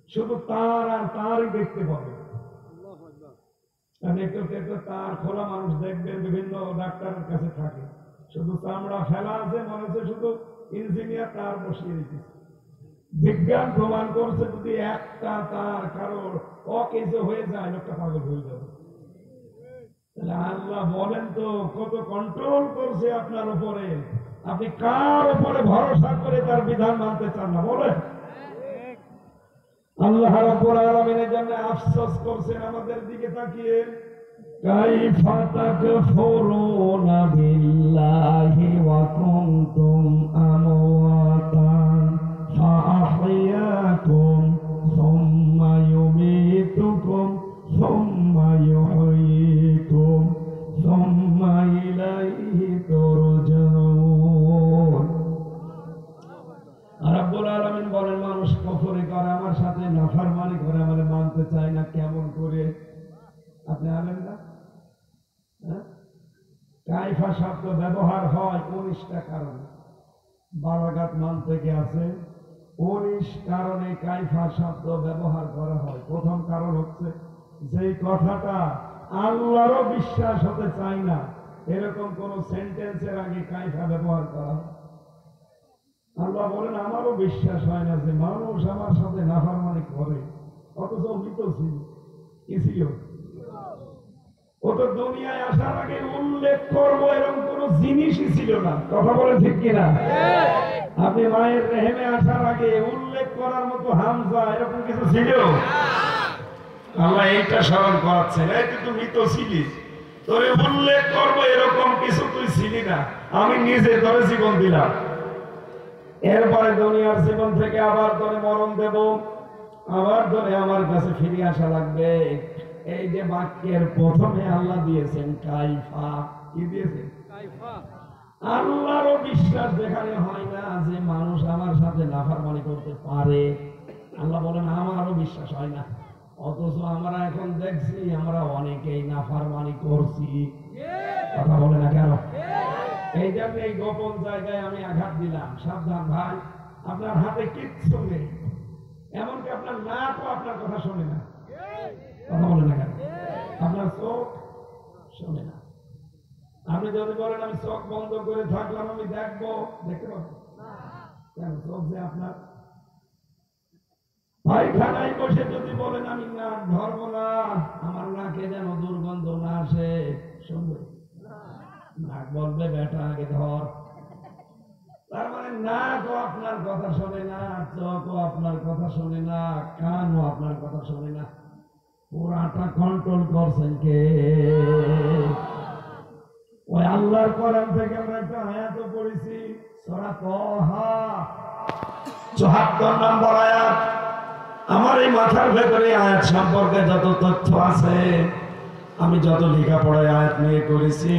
Speaker 2: শুধু তার আর তারই দেখতে পাবে। একটু তার খোলা মানুষ দেখবেন বিভিন্ন ডাক্তারের কাছে থাকে, শুধু চামড়া ফেলা আছে, মনে হচ্ছে শুধু ইঞ্জিনিয়ার তার বসিয়ে দিচ্ছে। বিজ্ঞান প্রমাণ করছে যদি একটা তার কারোর অকেজো হয়ে যায় লোকটা পাগল হয়ে যাবে। তাহলে আল্লাহ বলেন তো কত কন্ট্রোল করছে আপনার উপরে, আপনি কার উপরে ভরসা করে তার বিধান মানতে চান না বলেন? আল্লাহ রাব্বুল আলামিনের জন্য আফসোস করছেন আমাদের দিকে তাকিয়ে, কাইফা তাকফুরুনা বিল্লাহি ওয়া কুনতুম আমওয়াতান ফাআহইয়াকুম সুম্মা ইউমীতুকুম সুম্মা ইউহয়ীকুম সুম্মা ইলাইহি তুরজাউন। রাব্বুল আলামিন বলেন মানুষ কুফরি করে, আমার সাথে নাফরমানি করে, আমারে মানতে চায় না। কেমন করে? আপনি আলেন না? কাইফা শব্দ ব্যবহার হয় 19টা কারণে। বালাগাত মান থেকে আছে 19 কারণে কাইফা শব্দ ব্যবহার করা হয়। প্রথম কারণ হচ্ছে যেই কথাটা আল্লাহরও বিশ্বাস হতে চায় না এরকম কোন সেন্টেন্সের আগে কাইফা ব্যবহার করা হয়। আল্লাহ বলেন আমারও বিশ্বাস হয় না যে মানুষ আমার সাথে নাফরমানি করে, অথচ মৃত ছিল। কি ছিল? ও তো দুনিয়ায় আসার আগে উল্লেখ করবো এরকম কোন জিনিসই ছিল না। কথা বলেন ঠিক কিনা? আপনি মায়ের রেহেমে আসার আগে উল্লেখ করার মতো হামজা এরকম কিছু ছিল? আল্লাহ এইটা স্মরণ করাচ্ছেন, এই তুই তো মৃত ছিলি, তোরে উল্লেখ করবো এরকম কিছু তুই ছিলি না, আমি নিজে তোরে জীবন দিলাম। এরপরে দুনিয়ার জীবন থেকে আবার তোরে মরণ দেব, আবার তোরে আমার কাছে ফিরে আসা লাগবে। এই যে বাক্যের প্রথমে আল্লাহ দিয়েছেন কাইফা। কি দিয়েছেন? আল্লাহরও বিশ্বাস যেখানে হয় না যে মানুষ আমার সাথে নাফরমানি করতে পারে, আল্লাহ বলেন আমারও বিশ্বাস হয় না। অথচ আমরা এখন দেখছি আমরা অনেকেই নাফরমানি করছি। কথা বলে না কেন? এই জন্য এই গোপন জায়গায় আমি আঘাত দিলাম। সাবধান ভাই, আপনার হাতে কিচ্ছু নেই, এমনকি আপনার নাকও আপনার কথা শোনে না। কথা বলে না কেন? আপনার চোখ শোনে না। আপনি যদি বলেন আমি চোখ বন্ধ করে থাকলাম আমি দেখবো, দেখতে পাবো কেন? চোখ যে আপনার। পায়খানায় বসে যদি বলেন আমি নাক ধরবো না, আমার নাকে যেন দুর্গন্ধ না আসে, শুনবে? নাক বলবে বেটা আগে ধর। তার মানে নাকও আপনার কথা শোনে না, চোখও আপনার কথা শোনে না, কানও আপনার কথা শোনে না। পুরাটা কন্ট্রোল করছেন কে? ওই আল্লাহর কোরআন থেকে আমরা একটা আয়াত পড়েছি, সূরা তাহা ৭৪ নম্বর আয়াত। আমার এই মাথার ভেতরে আয়াত সম্পর্কে যত তথ্য আছে, আমি যত লেখাপড়ায় আয়াত নিয়ে করেছি,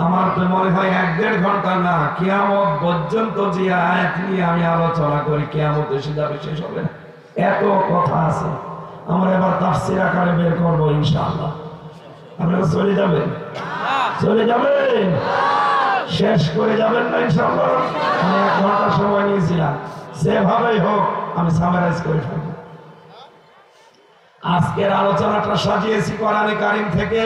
Speaker 2: আমার তো মনে হয় ১-১.৫ ঘন্টা না, কিয়ামত পর্যন্ত যে আয়াত নিয়ে আমি আলোচনা করি কিয়ামত এসে যাবে, শেষ হবে না। এত কথা আছে। আমরা এবার তাফসীর আকারে বের করবো ইনশাআল্লাহ। আপনারা চলে যাবেন? চলে যাবেন? শেষ করে যাবেন না ইনশাআল্লাহ? আমি ১ ঘন্টা সময় নিয়েছিলাম, যেভাবেই হোক আমি সামারাইজ করে ফেলব। আজকের আলোচনাটা সাজিয়েছি কোরআনে কারীম থেকে।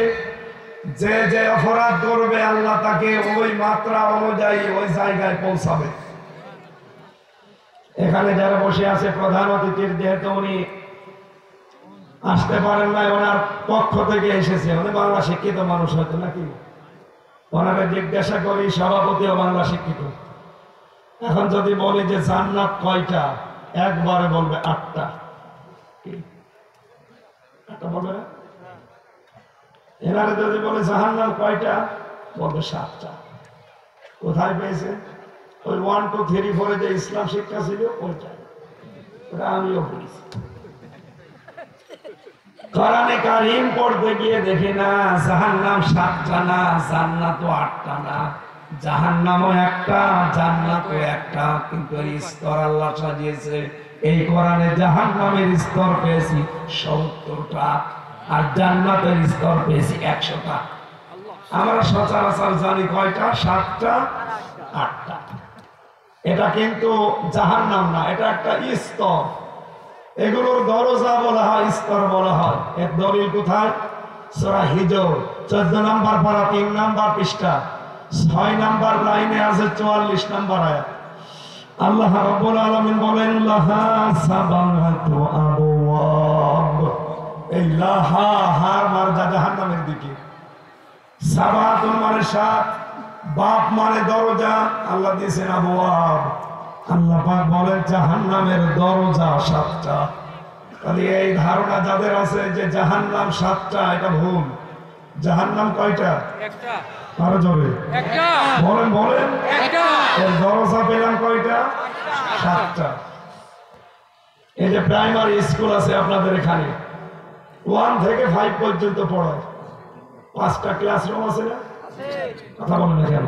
Speaker 2: যে যে অপরাধ করবে আল্লাহ তাকে ওই মাত্রা অনুযায়ী ওই জায়গায় পৌঁছাবে। এখানে যারা বসে আছে প্রধান অতিথির, যেহেতু উনি আসতে পারেন না, ওনার পক্ষ থেকে এসেছে, উনি বাংলা শিক্ষিত মানুষ হয়তো নাকি, ওনাকে জিজ্ঞাসা করি, সভাপতিও বাংলা শিক্ষিত। এখন যদি বলি যে জান্নাত কয়টা, একবারে বলবে ৮টা। বলবে না? এনারে যদি বলে জাহান্নাম কয়টা, বলবে 7টা। কোথায় পেয়েছে? ওই 1, 2, 3, 4 যে ইসলাম শিক্ষা ছিল ওইটা, ওটা আমিও পড়েছি। কোরআনে কারীম পড়তে গিয়ে দেখি না জাহান্নাম 7টা না, জান্নাত 8টা না। জাহান্নামও একটা, জান্নাতও একটা, কিন্তু এই স্তর আল্লাহ সাজিয়েছে। এই কোরআনে জাহান্নামের স্তর পেয়েছি 70টা, আর জান্নাতের স্তর পেয়েছি 100টা। আমরা সচরাচর জানি কয়টা? 7টা 8টা। এটা কিন্তু জাহান্নাম না, এটা একটা স্তর। এগুলোর দরজা বলা হয়, স্তর বলা হয়। এর দলিল কোথায়? সূরা হিজর 14 নম্বর পারা 3 নম্বর পৃষ্ঠা 6 নম্বর লাইনে আছে 44 নম্বর আয়াত। আল্লাহ রাব্বুল আলামিন বলেন লাহা সাবাতু আবওয়াব। এই লাহা হার মারজা জাহান্নামের দিকে, সাবাতুন মানে 7, বাপ মানে দরজা, আল্লাহ দিয়েছেন আবওয়াব। আল্লাহ পাক বলেন জাহান্নামের দরজা 7টা। তাহলে এই ধারণা যাদের আছে যে জাহান্নাম 7টা, এটা ভুল। জাহান্নাম কয়টা?
Speaker 3: একটা।
Speaker 2: আরো জোরে
Speaker 3: একটা।
Speaker 2: বলেন বলেন।
Speaker 3: একটা।
Speaker 2: এর দরজা পেলাম কয়টা? 7টা। এই যে প্রাইমারি স্কুল আছে আপনাদের এখানে, 1 থেকে 5 পর্যন্ত পড়ায়, 5টা ক্লাসরুম আছে না? কথা বলেন না কেন?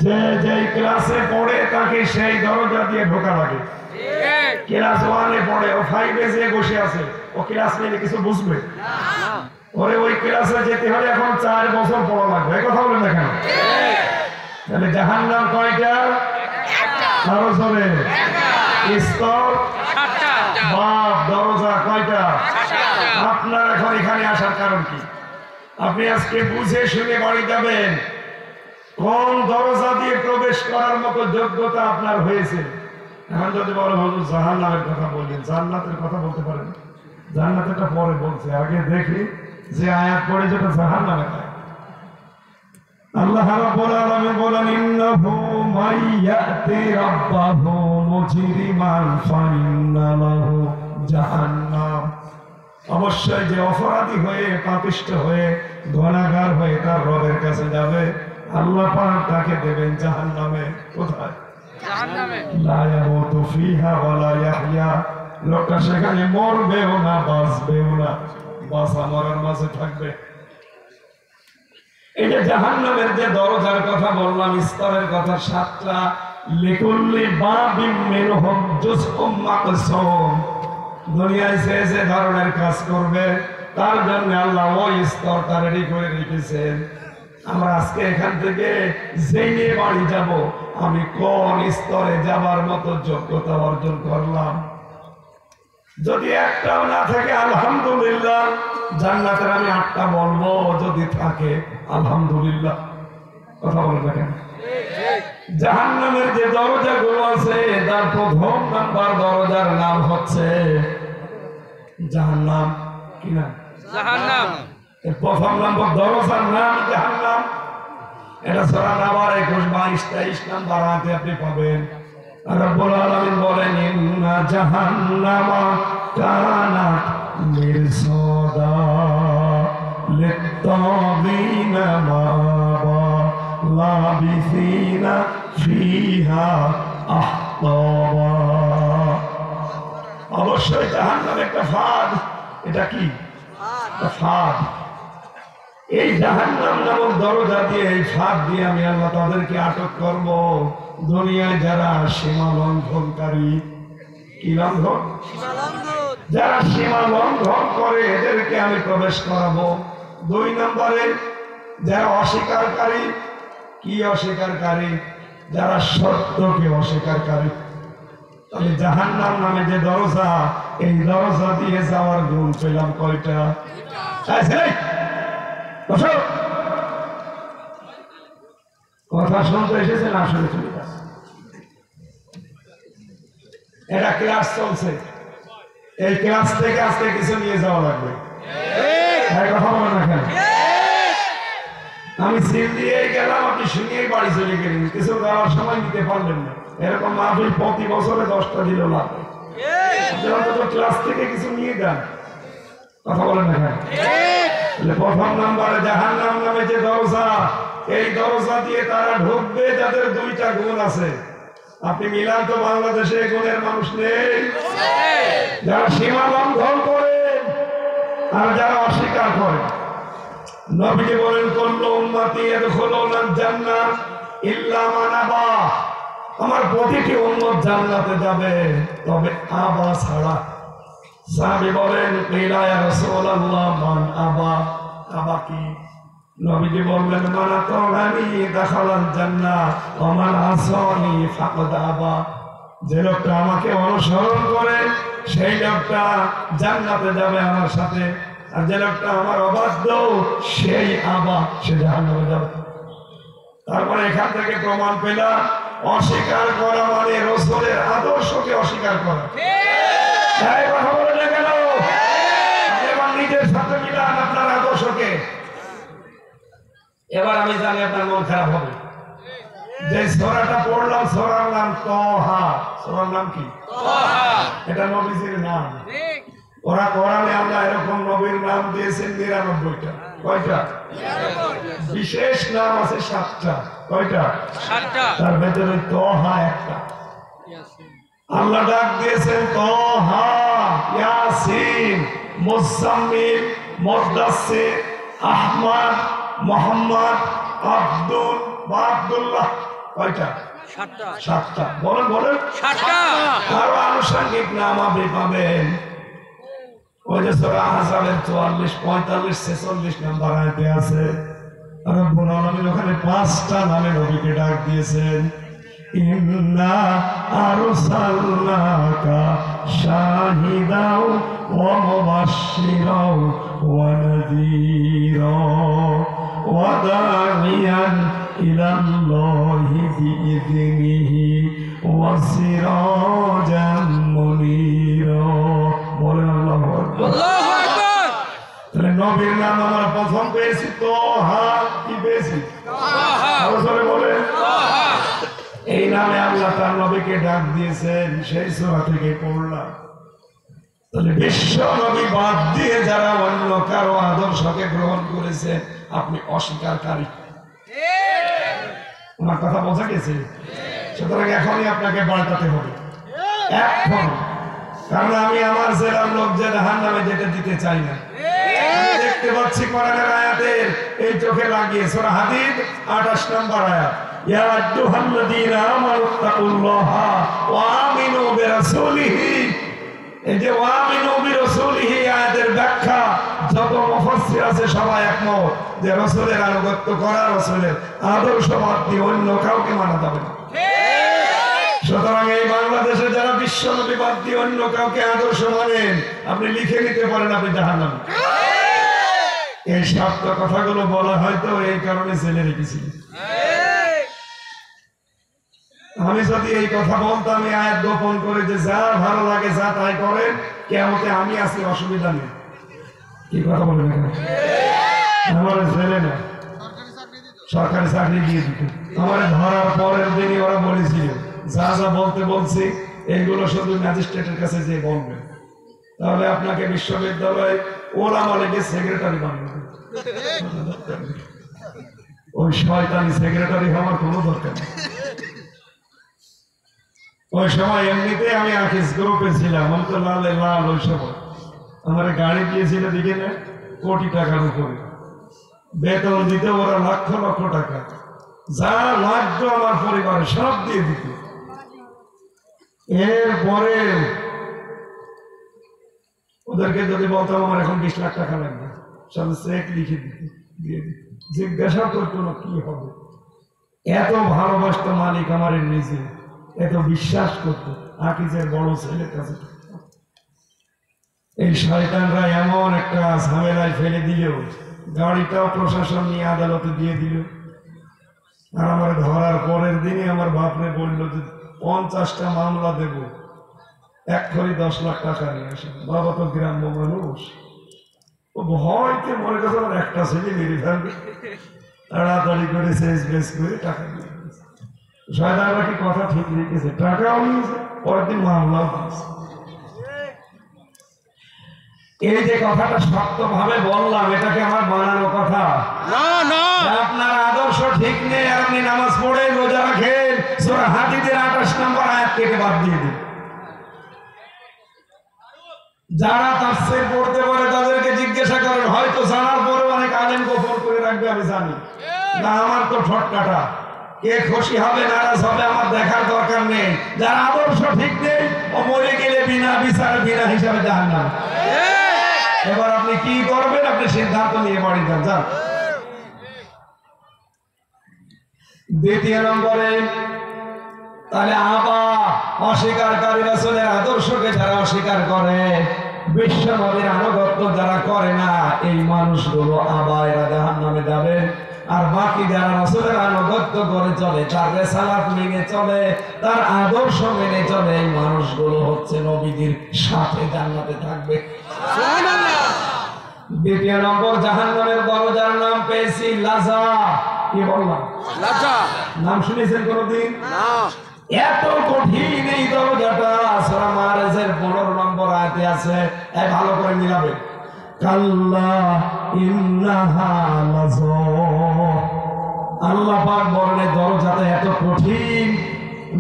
Speaker 2: যে যেই ক্লাসে পড়ে তাকে সেই দরজা দিয়ে ঢোকা লাগে। ক্লাস 1-এ পড়ে, ও 5-এ যে বসে আছে, ও ক্লাস নিলে কিছু বুঝবে? ওরে ওই ক্লাসে যেতে হলে এখন 4 বছর পড়া লাগবে। এই কথা বলেন না কেন? তাহলে জাহান্নাম কয়টা? আরো জোরে। স্তর বাপ দরজা কয়টা? আপনার এখন এখানে আসার কারণ কি? আপনি আজকে বুঝে শুনে বাড়ি যাবেন কোন দরজা দিয়ে প্রবেশ করার মতো যোগ্যতা আপনার হয়েছে। এখন যদি বলো হুজুর জাহান্নামের কথা বললেন, জান্নাতের কথা বলতে পারেন? জান্নাতেরটা পরে বলছে, আগে দেখি যে আয়াত পড়ে যেটা জাহান্নামের আয়াত। আল্লাহ রাব্বুল আলামিন বলেন ইন্নাহু মাইয়াতি রাব্বাহু মুজরিমান ফাইন্না লাহু জাহান্নাম। অবশ্যই যে অপরাধী হয়ে, পাপিষ্ঠ হয়ে, গুনাহগার হয়ে তার রবের কাছে যাবে, আল্লাহ পাক তাকে দেবেন জাহান্নামে। কোথায়?
Speaker 3: জাহান্নামে।
Speaker 2: লা ইয়ামুতু ফিহা ওয়া লা ইয়াহইয়া। লোকটা সেখানে মরবেও না, বাঁচবেও না, বাঁচা মরার মাঝে থাকবে। এই যে জাহান্নামের যে দরজার কথা বললাম, স্তরের কথা 7টা। লিকুল্লি বাবিম মিনহুম জুজউম মাকসুম। দুনিয়ায় যে ধরনের কাজ করবে তার জন্য আল্লাহ ওই স্তরটা রেডি করে রেখেছেন। আমরা আজকে এখান থেকে জেনে বাড়ি যাব, আমি কোন স্তরে যাবার মতো যোগ্যতা অর্জন করলাম। যদি একটাও না থাকে আলহামদুলিল্লাহ, জান্নাতের আমি 8টা বলবো, যদি থাকে আলহামদুলিল্লাহ। কথা বলে দেখেন। জাহান্নামের যে দরজাগুলো আছে, তার প্রথম নাম্বার দরজার নাম হচ্ছে জাহান্নাম। কি নাম?
Speaker 3: জাহান্নাম।
Speaker 2: এর প্রথম নাম্বার দরজার নাম জাহান্নাম। এটা সূরা নাবার 21, 22, 23 নাম্বার আয়াতে আপনি পাবেন। রব্বুল আলামিন বলেন ইন্না জাহান্নামা কানাত মিরসাদা লিত্তাগিনা মাবা লাবিসিনা ফিহা আহতাবা। অবশ্যই জাহান্নাম একটা ফাঁদ। এটা কি? একটা ফাঁদ। এই জাহান্নাম নামক দরজা দিয়ে, এই ফাঁদ দিয়ে আমি আল্লাহ তাদেরকে আটক করব। দুনিয়ায় যারা সীমা লঙ্ঘনকারী, কি লঙ্ঘন? যারা সীমা লঙ্ঘন করে, এদেরকে আমি প্রবেশ করাবো। 2 নম্বরে যারা অস্বীকারী। কি অস্বীকারী? যারা সত্যকে অস্বীকারী। তাহলে জাহান্নাম নামে যে দরজা, এই দরজা দিয়ে যাওয়ার গুণ পেলাম কয়টা? কথা শুনতে এসেছেন, আসলে চলে গেছে। এটা ক্লাস চলছে, এই ক্লাস থেকে আজকে কিছু নিয়ে যাওয়া লাগবে। কথা বলেন না কেন? আমি সিল দিয়ে গেলাম, আপনি শুনিয়ে বাড়ি চলে গেলেন, কিছু দেওয়ার সময় নিতে পারলেন না। এরকম মাহফিল প্রতি বছরে 10টা দিলেও লাগবে। অন্তত ক্লাস থেকে কিছু নিয়ে যান। কথা বলেন না কেন? প্রথম নাম্বারে জাহান্নাম নামে যে দরজা, এই দরজা দিয়ে তারা ঢুকবে যাদের 2টা গুণ আছে। আপনি মিলান তো, বাংলাদেশে গুণের মানুষ নেই। যারা সীমা লঙ্ঘন করে, আর যারা অস্বীকার করে, নবীজি বলেন কুল্লু উম্মতি ইয়াদখুলুনাল জান্নাহ ইল্লা মান আবা, আমার প্রতিটি উম্মত জান্নাতে যাবে তবে আবা ছাড়া। সাহাবী বলেন কিলা ইয়া রাসূলুল্লাহ মান আবা, আবা কি? নবীজি বললেন মান আতানি দাখালাল জান্নাহ ওয়া মান আসানি ফাকাদ আবা, যে লোকটা আমাকে অনুসরণ করে সেই লোকটা জান্নাতে যাবে আমার সাথে, আর যে লোকটা আমার অবাধ্য সেই আবা, সে জাহান্নামে যাবে। তারপরে এখান থেকে প্রমাণ পেলাম অস্বীকার করা মানে রাসূলের আদর্শকে অস্বীকার করা। তাই কথা বলে না কেন? এবার নিজের সাথে মিলান আপনার আদর্শকে। এবার আমি জানি আপনার মন খারাপ হবে। যে সূরাটা পড়লাম সূরার নাম তাহা। সূরার নাম কি? তাহা। এটা নবীজির নাম। ঠিক। ওরা কোরআনে আল্লাহ এরকম নবীর নাম দিয়েছেন ৯৯টা। কয়টা? বিশেষ নাম আছে ৭টা। কয়টা? ৭টা। তার ভেতরে তাহা একটা। আল্লাহ ডাক দিয়েছেন তাহা, ইয়াসিন, মুজাম্মিল, মুদাসসির, আহমদ, মোহাম্মদ, আব্দুল বা আব্দুল্লাহ। কয়টা? ৭টা। বলেন বলেন ৭টা। আরো আনুষঙ্গিক নাম আপনি পাবেন। ওই যে সূরা আহজাবের ৪৪, ৪৫, ৪৬ নাম্বার আয়াতে আছে রব্বুল আলামিন ওখানে ৫টা নামে নবীকে ডাক দিয়েছেন। ইন্না আরসালনাকা শাহিদাও ওয়া মুবাশশিরাও ওয়া নাযীরা ওয়া দাঈয়ান ইলাল্লাহি বিইযনিহি ওয়া সিরাজাম মুনীরা। বলেন আল্লাহু আকবার। আল্লাহু আকবার। তাহলে নবীর নাম আমরা প্রথম পেয়েছি তাহা। কি পেয়েছি? তাহা। আরো বলেন তাহা। এই নামে আল্লাহ তার নবীকে ডাক দিয়েছেন, সেই সূরা থেকে পড়লাম। তাহলে বিশ্ব নবী বাদ দিয়ে যারা অন্য কারো আদর্শকে গ্রহণ করেছে আপনি অস্বীকারী। আমার কথা বোঝা গেছে? সুতরাং এখনই আপনাকে পাল্টাতে হবে এখন, কারণ আমি আমার জেলার লোক যে জাহান্নামে যেতে দিতে চাই না। দেখতে পাচ্ছি কোরআনের আয়াতের এই চোখে লাগিয়ে সূরা হাদীদ ২৮ নম্বর আয়াত, ইয়া আইয়ুহাল্লাযীনা আমানুত্তাকুল্লাহা ওয়া আমিনু বিরাসূলিহি। এই যে ওয়া আমিনু বিরাসূলিহি আয়াতের ব্যাখ্যা যত মুফাসসির আছে সবাই একমত যে রাসূলের আনুগত্য করা, রাসূলের আদর্শ বাদ দিয়ে অন্য কাউকে মানা যাবে না। সুতরাং এই বাংলাদেশে যারা বিশ্ব নবী বাদ দিয়ে অন্য কাউকে আদর্শ মানেন আপনি লিখে নিতে পারেন আপনি জাহান্নামী। এই শব্দ কথাগুলো বলা হয়তো এই কারণে জেলে রেখেছি। আমি যদি এই কথা বলতাম এই আয়াত গোপন করে যে যা ভালো লাগে যা তাই করেন, কিয়ামতে আমি আছি, অসুবিধা নেই। কি কথা বলেন এখানে? আমার জেলে না, সরকারি চাকরি দিয়ে দিত। আমার ধরার পরের দিনই ওরা বলেছিল যা যা বলতে বলছি এইগুলো শুধু ম্যাজিস্ট্রেটের কাছে যে বলবেন, তাহলে আপনাকে বিশ্ববিদ্যালয়ে ওলামা লীগের সেক্রেটারি বানাবে। ওই শয়তানি সেক্রেটারি হওয়ার কোনো দরকার নেই। ওই সময় এমনিতে আমি আকিস গ্রুপে ছিলাম, আমি তো লালে লাল। ওই সময় আমার গাড়ি দিয়েছিল দিকে না কোটি টাকার উপরে, বেতন দিতে ওরা লক্ষ লক্ষ টাকা, যা লাগতো আমার পরিবারে সব দিয়ে দিত। এরপরে ওদেরকে যদি বলতাম আমার এখন 20 লাখ টাকা লাগবে, সব চেক লিখে দিত, দিয়ে দিত, জিজ্ঞাসা করতো না কি হবে। এত ভালোবাসতো মালিক আমার নিজে, এত বিশ্বাস করতো আকিজের বড় ছেলের কাছে। এই শয়তানরা এমন একটা ঝামেলায় ফেলে দিল, গাড়িটাও প্রশাসন নিয়ে আদালতে দিয়ে দিল। আর আমার ধরার পরের দিনই আমার বাপরে বললো যে 50টা মামলা দেব, এক্ষুনি 10 লাখ টাকা নিয়ে আসেন। বাবা তো গ্রাম্য মানুষ, ও ভয়তে মনে করছে আমার একটা ছেলে মেরে ফেলবে, তাড়াতাড়ি করে শেষ বেশ করে টাকা দিয়ে দিয়েছে। শয়তানরা কি কথা ঠিক রেখেছে, টাকাও নিয়েছে, পরের দিন মামলাও দিয়েছে। এই যে কথাটা শক্ত ভাবে বললাম, এটাকে আমার বানানো কথা না। আপনার আদর্শ ঠিক নেই আর আপনি নামাজ পড়ে রোজা রাখেন, সূরা হাদীদের ২৮ নম্বর আয়াত থেকে বাদ দিয়ে দিন। যারা তাফসীর পড়তে পারে তাদেরকে জিজ্ঞাসা করেন, হয়তো জানার পরে অনেক আলেম গোপন করে রাখবে, আমি জানি না। আমার তো ঠট কাটা, কে খুশি হবে নারাজ হবে আমার দেখার দরকার নেই। যার আদর্শ ঠিক নেই ও মরে গেলে বিনা বিচার বিনা হিসাবে জাহান্নামে। এবার আপনি কি করবেন, আপনি সিদ্ধান্ত নিয়ে বাড়ি যান। যান। দ্বিতীয় নম্বরে, তাহলে আবা অস্বীকারী রাসূলের আদর্শকে যারা অস্বীকার করে, বিশ্ব নবীর আনুগত্য যারা করে না, এই মানুষগুলো আবা এরা জাহান্নামে যাবে। আর বাকি যারা রাসূলের আনুগত্য করে চলে, তার রিসালাত মেনে চলে, তার আদর্শ মেনে চলে, এই মানুষগুলো হচ্ছে নবীদের সাথে জান্নাতে থাকবে। সুবহানাল্লাহ। দ্বিতীয় নম্বর, জাহান্নামের দরজার নাম পেয়েছি লাজা। কি বললাম? লাজা। নাম শুনেছেন কোনদিন? না। এত কঠিন এই দরজাটা, সূরা মাআরিজের 15 নম্বর আয়াতে আছে। এই ভালো করে মিলাবে। কাল্লা ইন্নাহা লাযা। আল্লাহ পাক বলেন এই দরজাটা এত কঠিন,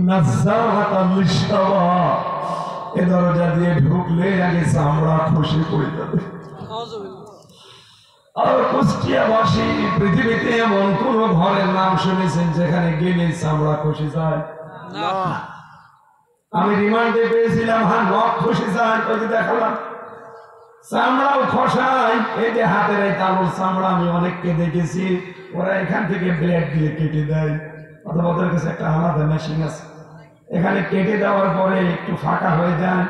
Speaker 2: নাযারাতাল লিশাওয়া। এই দরজা দিয়ে ঢুকলে আগে চামড়া খসে পড়ে যাবে। আর কুষ্টিয়াবাসী পৃথিবীতে এমন কোন ঘরের নাম শুনেছেন যেখানে গেলে চামড়া খসে যায়? না। আমি রিমান্ডে পেয়েছিলাম, হ্যাঁ নখ খসে যায়, ওই যে দেখালাম চামড়াও খসায়। এই যে হাতের এই তালুর চামড়া আমি অনেককে দেখেছি, ওরা এখান থেকে ব্লেড দিয়ে কেটে দেয়, অথবা ওদের কাছে একটা আলাদা মেশিন আছে, এখানে কেটে দেওয়ার পরে একটু ফাঁকা হয়ে যায়,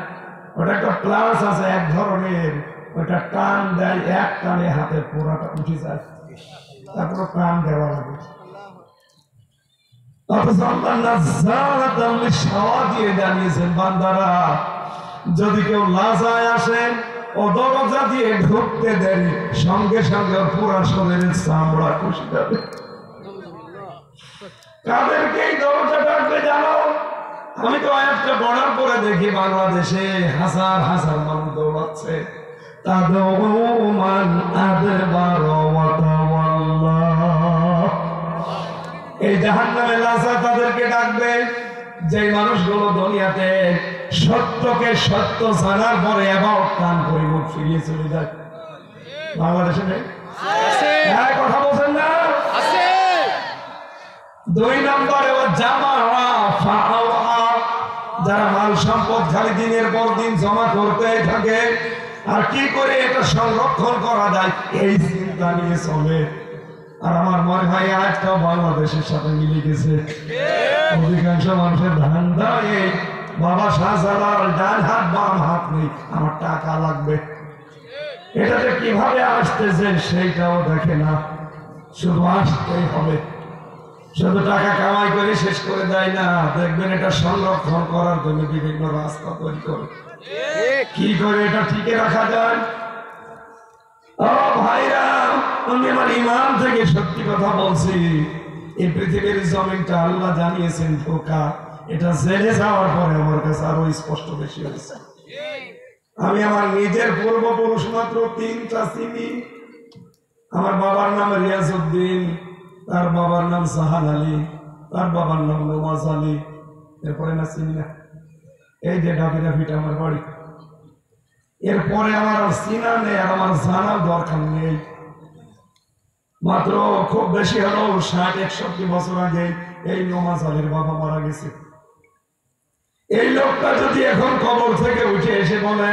Speaker 2: ওটা একটা প্লাস আছে এক ধরনের, ওটা টান দেয়, এক টানে হাতের পোড়াটা উঠে যায়, তারপর টান দেওয়া লাগে। অথচ আল্লাহ নাযারাতাল লিশাওয়া দিয়ে জানিয়েছেন, বান্দারা যদি কেউ লাজায় আসে, ও দরজা দিয়ে ঢুকতে দেরি, সঙ্গে সঙ্গে ওর পুরা শরীরের চামড়া খসে যাবে। কাদেরকে এই দরজা ডাকবে জানো? আমি তো একটা বর্ডার পরে দেখি বাংলাদেশে হাজার হাজার মানুষ দৌড়াচ্ছে, তাদউ মান আদবার ওয়া তাওয়াল্লা। এই জাহান্নামের লাজা তাদেরকে ডাকবে যে মানুষগুলো দুনিয়াতে সত্যকে সত্য জানার পরে এবার কান করে মুখ ফিরিয়ে চলে যায়। বাংলাদেশে নেই? হ্যাঁ, কথা বলছেন না? দুই নম্বরে, ও জামাআ ফাআওয়া। যারা মাল সম্পদ খালি দিনের পর দিন জমা করতে থাকে, আর কি করে এটা সংরক্ষণ করা যায় এই চিন্তা নিয়ে চলে। আর আমার মনে হয় আজটাও বাংলাদেশের সাথে মিলে গেছে। অধিকাংশ মানুষের ধান্দা এই, বাবা শাহজালাল ডান হাত বাম হাত নেই, আমার টাকা লাগবে। এটাতে কিভাবে আসতেছে সেইটাও দেখে না, শুধু আসতেই হবে। শুধু টাকা কামাই করে শেষ করে দেয় না, দেখবেন এটা সংরক্ষণ করার জন্য বিভিন্ন রাস্তা তৈরি করে। কি করে এটা টিকে রাখা যায়? ও ভাইরা, আমি আমার ইমান থেকে সত্যি কথা বলছি। এই পৃথিবীর জমিনটা আল্লাহ জানিয়েছেন ধোঁকা, এটা জেলে যাওয়ার পরে আমার কাছে আরো স্পষ্ট বেশি হয়েছে। আমি আমার নিজের পূর্বপুরুষ মাত্র 3টা চিনি। আমার বাবার নাম রিয়াজউদ্দিন, তার বাবার নাম জাহান আলী, তার বাবার নাম নওয়াজ আলী, এরপরে না চিনি না। এই যে ডাবিরাফিটা আমার বাড়ি। এরপরে আমার আর চিনা নেই, আর আমার জানার দরকার নেই। মাত্র খুব বেশি হলো 60-61 বছর আগে এই নওয়াজ আলীর বাবা মারা গেছে। এই লোকটা যদি এখন কবর থেকে উঠে এসে বলে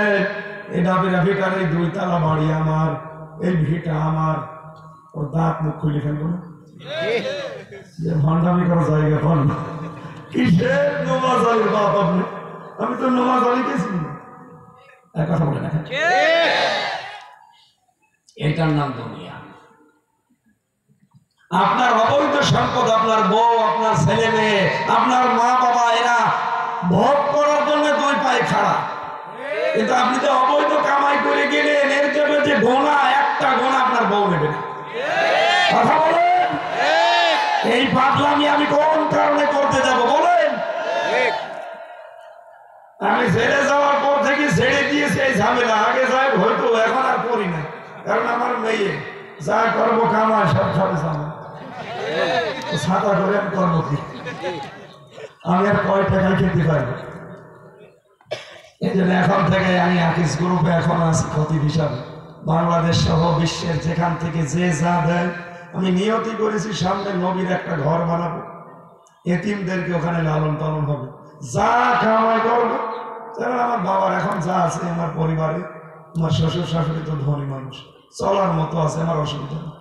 Speaker 2: এই ডাবিরাফিটার এই 2 তলা বাড়ি আমার, এই ভিটা আমার, ওর দাঁত মুখ খুলে ফেলবো না। যে ভান্ডামি করার জায়গা পান না। কিসের নওয়াজ আলীর বাপ আপনি? আমি তো নওয়াজ আলীকে চিনি না। এক কথা বলে দেখেন, এটার নাম দুনিয়া। আপনার অবৈধ সম্পদ, আপনার বউ, আপনার ছেলে মেয়ে, আপনার মা বাবা, এরা ভোগ করার জন্য 2 পায়ে খাড়া। কিন্তু আপনি তো অবৈধ কামাই করে গেলেন, এর জন্য যে গোনা, একটা গোনা আপনার বউ নেবে না। কথা বলেন, এই পাগলামি আমি কোন কারণে করতে যাব বলেন? আমি ছেড়ে যাওয়ার পর থেকে ছেড়ে দিয়েছি এই ঝামেলা। আগে যাই হয়তো, এখন আর করি না, কারণ আমার মেয়ে যা করবো কামায় সব খাবে সামনে ছাতা করে আমি করবো কি? আমি আর কয় টাকায় খেতে পারবো?
Speaker 1: এই জন্য এখন থেকে আমি আকিস গ্রুপে এখন আছি খতিব হিসাবে। বাংলাদেশ সহ বিশ্বের যেখান থেকে যে যা দেয়, আমি নিয়তি করেছি সামনে নবীর একটা ঘর বানাবো, এতিমদেরকে ওখানে লালন পালন হবে, যা কামাই করবো। যেমন আমার বাবার এখন যা আছে আমার পরিবারে, আমার শ্বশুর শাশুড়ি তো ধনী মানুষ, চলার মতো আছে, আমার অসুবিধা নেই।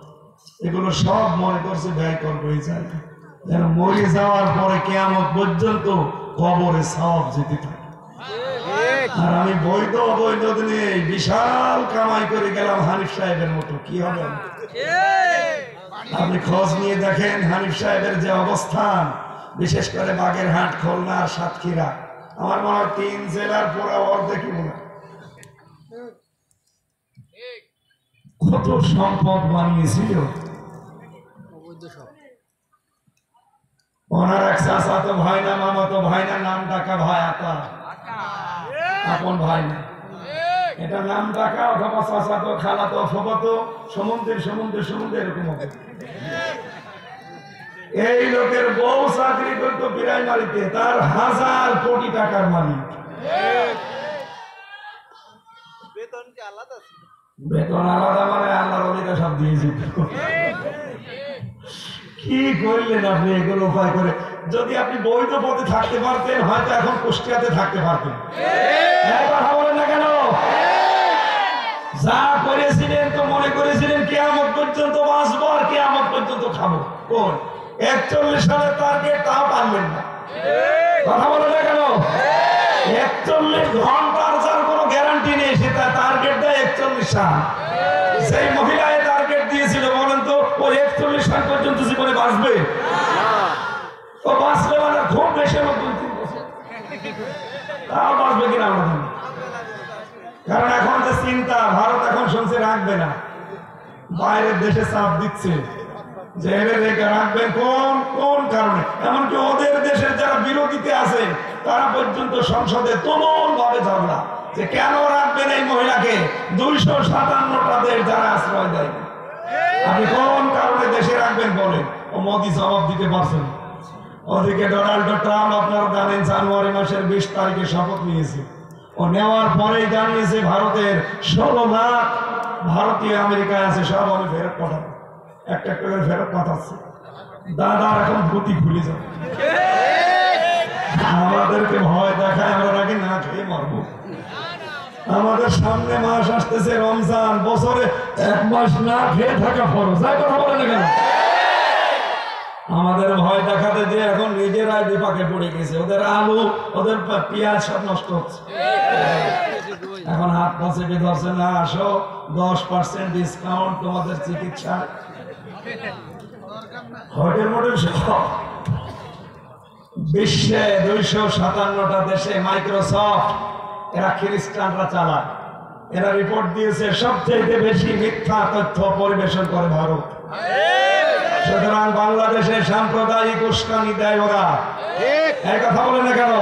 Speaker 1: এগুলো সব মনে করছে ব্যয় করবো এই জায়গায়, যেন মরে যাওয়ার পরে কিয়ামত পর্যন্ত কবরে সওয়াব যেতে থাকে। আর আমি বৈধ অবৈধ দিনে বিশাল কামাই করে গেলাম হানিফ সাহেবের মতো, কি হবে? আপনি খোঁজ নিয়ে দেখেন হানিফ সাহেবের যে অবস্থান, বিশেষ করে বাগেরহাট, খুলনা আর সাতক্ষীরা, আমার মনে হয় 3 জেলার পুরো অর্ধেকই মনে হয়। কত সম্পদ বানিয়েছিল ওনার। এক চাচাতো ভাই না মামাতো ভাই না, নাম ডাকা ভাই আতা, আপন ভাই না, এটা নাম ডাকা অথবা চাচাতো খালাতো ফুফাতো, সমুদ্রের সমুদ্রের সমুদ্রে এরকম হবে। এই লোকের বউ চাকরি করতো প্রাইমারিতে, তার 1000 কোটি টাকার মালিক। বেতন আলাদা মানে আল্লাহর ওলিরা সব দিয়েছে। কি করলেন আপনি এগুলো উপায় করে? যদি আপনি বৈধ পথে থাকতে পারতেন, হয়তো এখন কুষ্টিয়াতে থাকতে পারতেন। কথা বলেন না কেন? যা করেছিলেন তো মনে করেছিলেন কিয়ামত পর্যন্ত বাঁচবো আর কিয়ামত পর্যন্ত খাবো। কোন 41 সালের টার্গেট, তাও পারলেন না। কথা বলেন না কেন? 41 ঘন্টার যার কোনো গ্যারান্টি নেই, সেটা টার্গেট দেয় 41 সাল। সেই মহিলায় টার্গেট দিয়েছিল, বলেন তো ও 41 সাল পর্যন্ত জীবনে বাঁচবে? ও বাঁচলে মানে খুব বেশি আমার 2-3 বছর, তাও বাঁচবে কিনা আমরা জানি। কারণ এখন যে চিন্তা, ভারত এখন শুনছে রাখবে না, বাইরের দেশে চাপ দিচ্ছে যে রেখে রাখবেন। কোন কারণে? এমনকি ওদের দেশের যারা বিরোধীতে আছে তারা পর্যন্ত সংসদে তুমুল ভাবে ঝগড়া যে কেন রাখবেন এই মহিলাকে। 257টা দেশ যারা আশ্রয় দেয়, আপনি কোন কারণে দেশে রাখবেন বলেন? ও মোদি জবাব দিতে পারছেন। ওদিকে ডোনাল্ড ট্রাম্প আপনারা জানেন জানুয়ারি মাসের 20 তারিখে শপথ নিয়েছে। ও নেওয়ার পরেই জানিয়েছে ভারতের 16 লাখ ভারতীয় আমেরিকায় আছে, সব আমি ফেরত পাঠাবো। একটা করে ফেরত পাঠাচ্ছে। দাদার এখন ধুতি খুলে যাবে। আমাদেরকে ভয় দেখায়, আমরা নাকি না খেয়ে মারবো। আমাদের সামনে মাস আসতেছে রমজান, বছরে 1 মাস না খেয়ে থাকা ফরজ। কথা বলে না কেন? আমাদের ভয় দেখাতে যে এখন নিজেরাই বিপাকে পড়ে গেছে। ওদের আলু, ওদের পেঁয়াজ সব নষ্ট হচ্ছে। এখন হাত পা চেপে ধরছে, না আসো 10% ডিসকাউন্ট তোমাদের চিকিৎসা। হোটেল মোটেল সব বিশ্বে 257টা দেশে মাইক্রোসফট, এরা খ্রিস্টানরা চালায়। এরা রিপোর্ট দিয়েছে সবচেয়ে বেশি মিথ্যা তথ্য পরিবেশন করে ভারত। সুতরাং বাংলাদেশে সাম্প্রদায়িক উস্কানি দেয় ওরা। এই কথা বলে না কেন?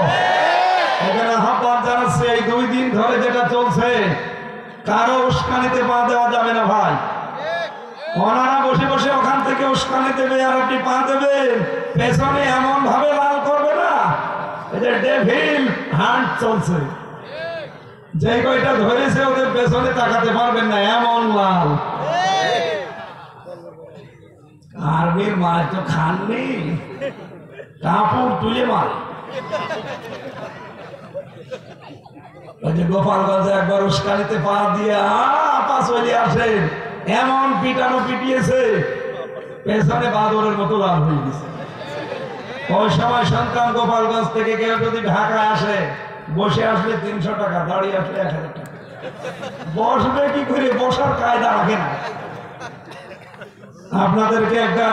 Speaker 1: এখানে আহ্বান জানাচ্ছে, এই 2 দিন ধরে যেটা চলছে, কারো উস্কানিতে পা দেওয়া যাবে না ভাই। ওনারা বসে বসে ওখান থেকে উস্কানি দেবে আর আপনি পা দেবেন, পেছনে এমন ভাবে লাল করবে না, এদের ডেভিল হান্ট চলছে। যে কয়টা ধরেছে ওদের পেছনে তাকাতে পারবেন না, এমন লাল। আর্মির মার তো খাননি, কাপড় তুলে মারে। ওই যে গোপালগঞ্জে একবার উস্কানিতে পা দিয়ে আপা চলে আসে, এমন পিটানো পিটিয়েছে, পেছনে বাদরের মতো লাল হয়ে গেছে। ওই সময় সন্তান গোপালগঞ্জ থেকে কেউ যদি ঢাকায় আসে, বসে আসলে 300 টাকা, দাঁড়িয়ে আসলে 1000 টাকা। বসবে কি করে? বসার কায়দা রাখে না। আপনাদেরকে একটা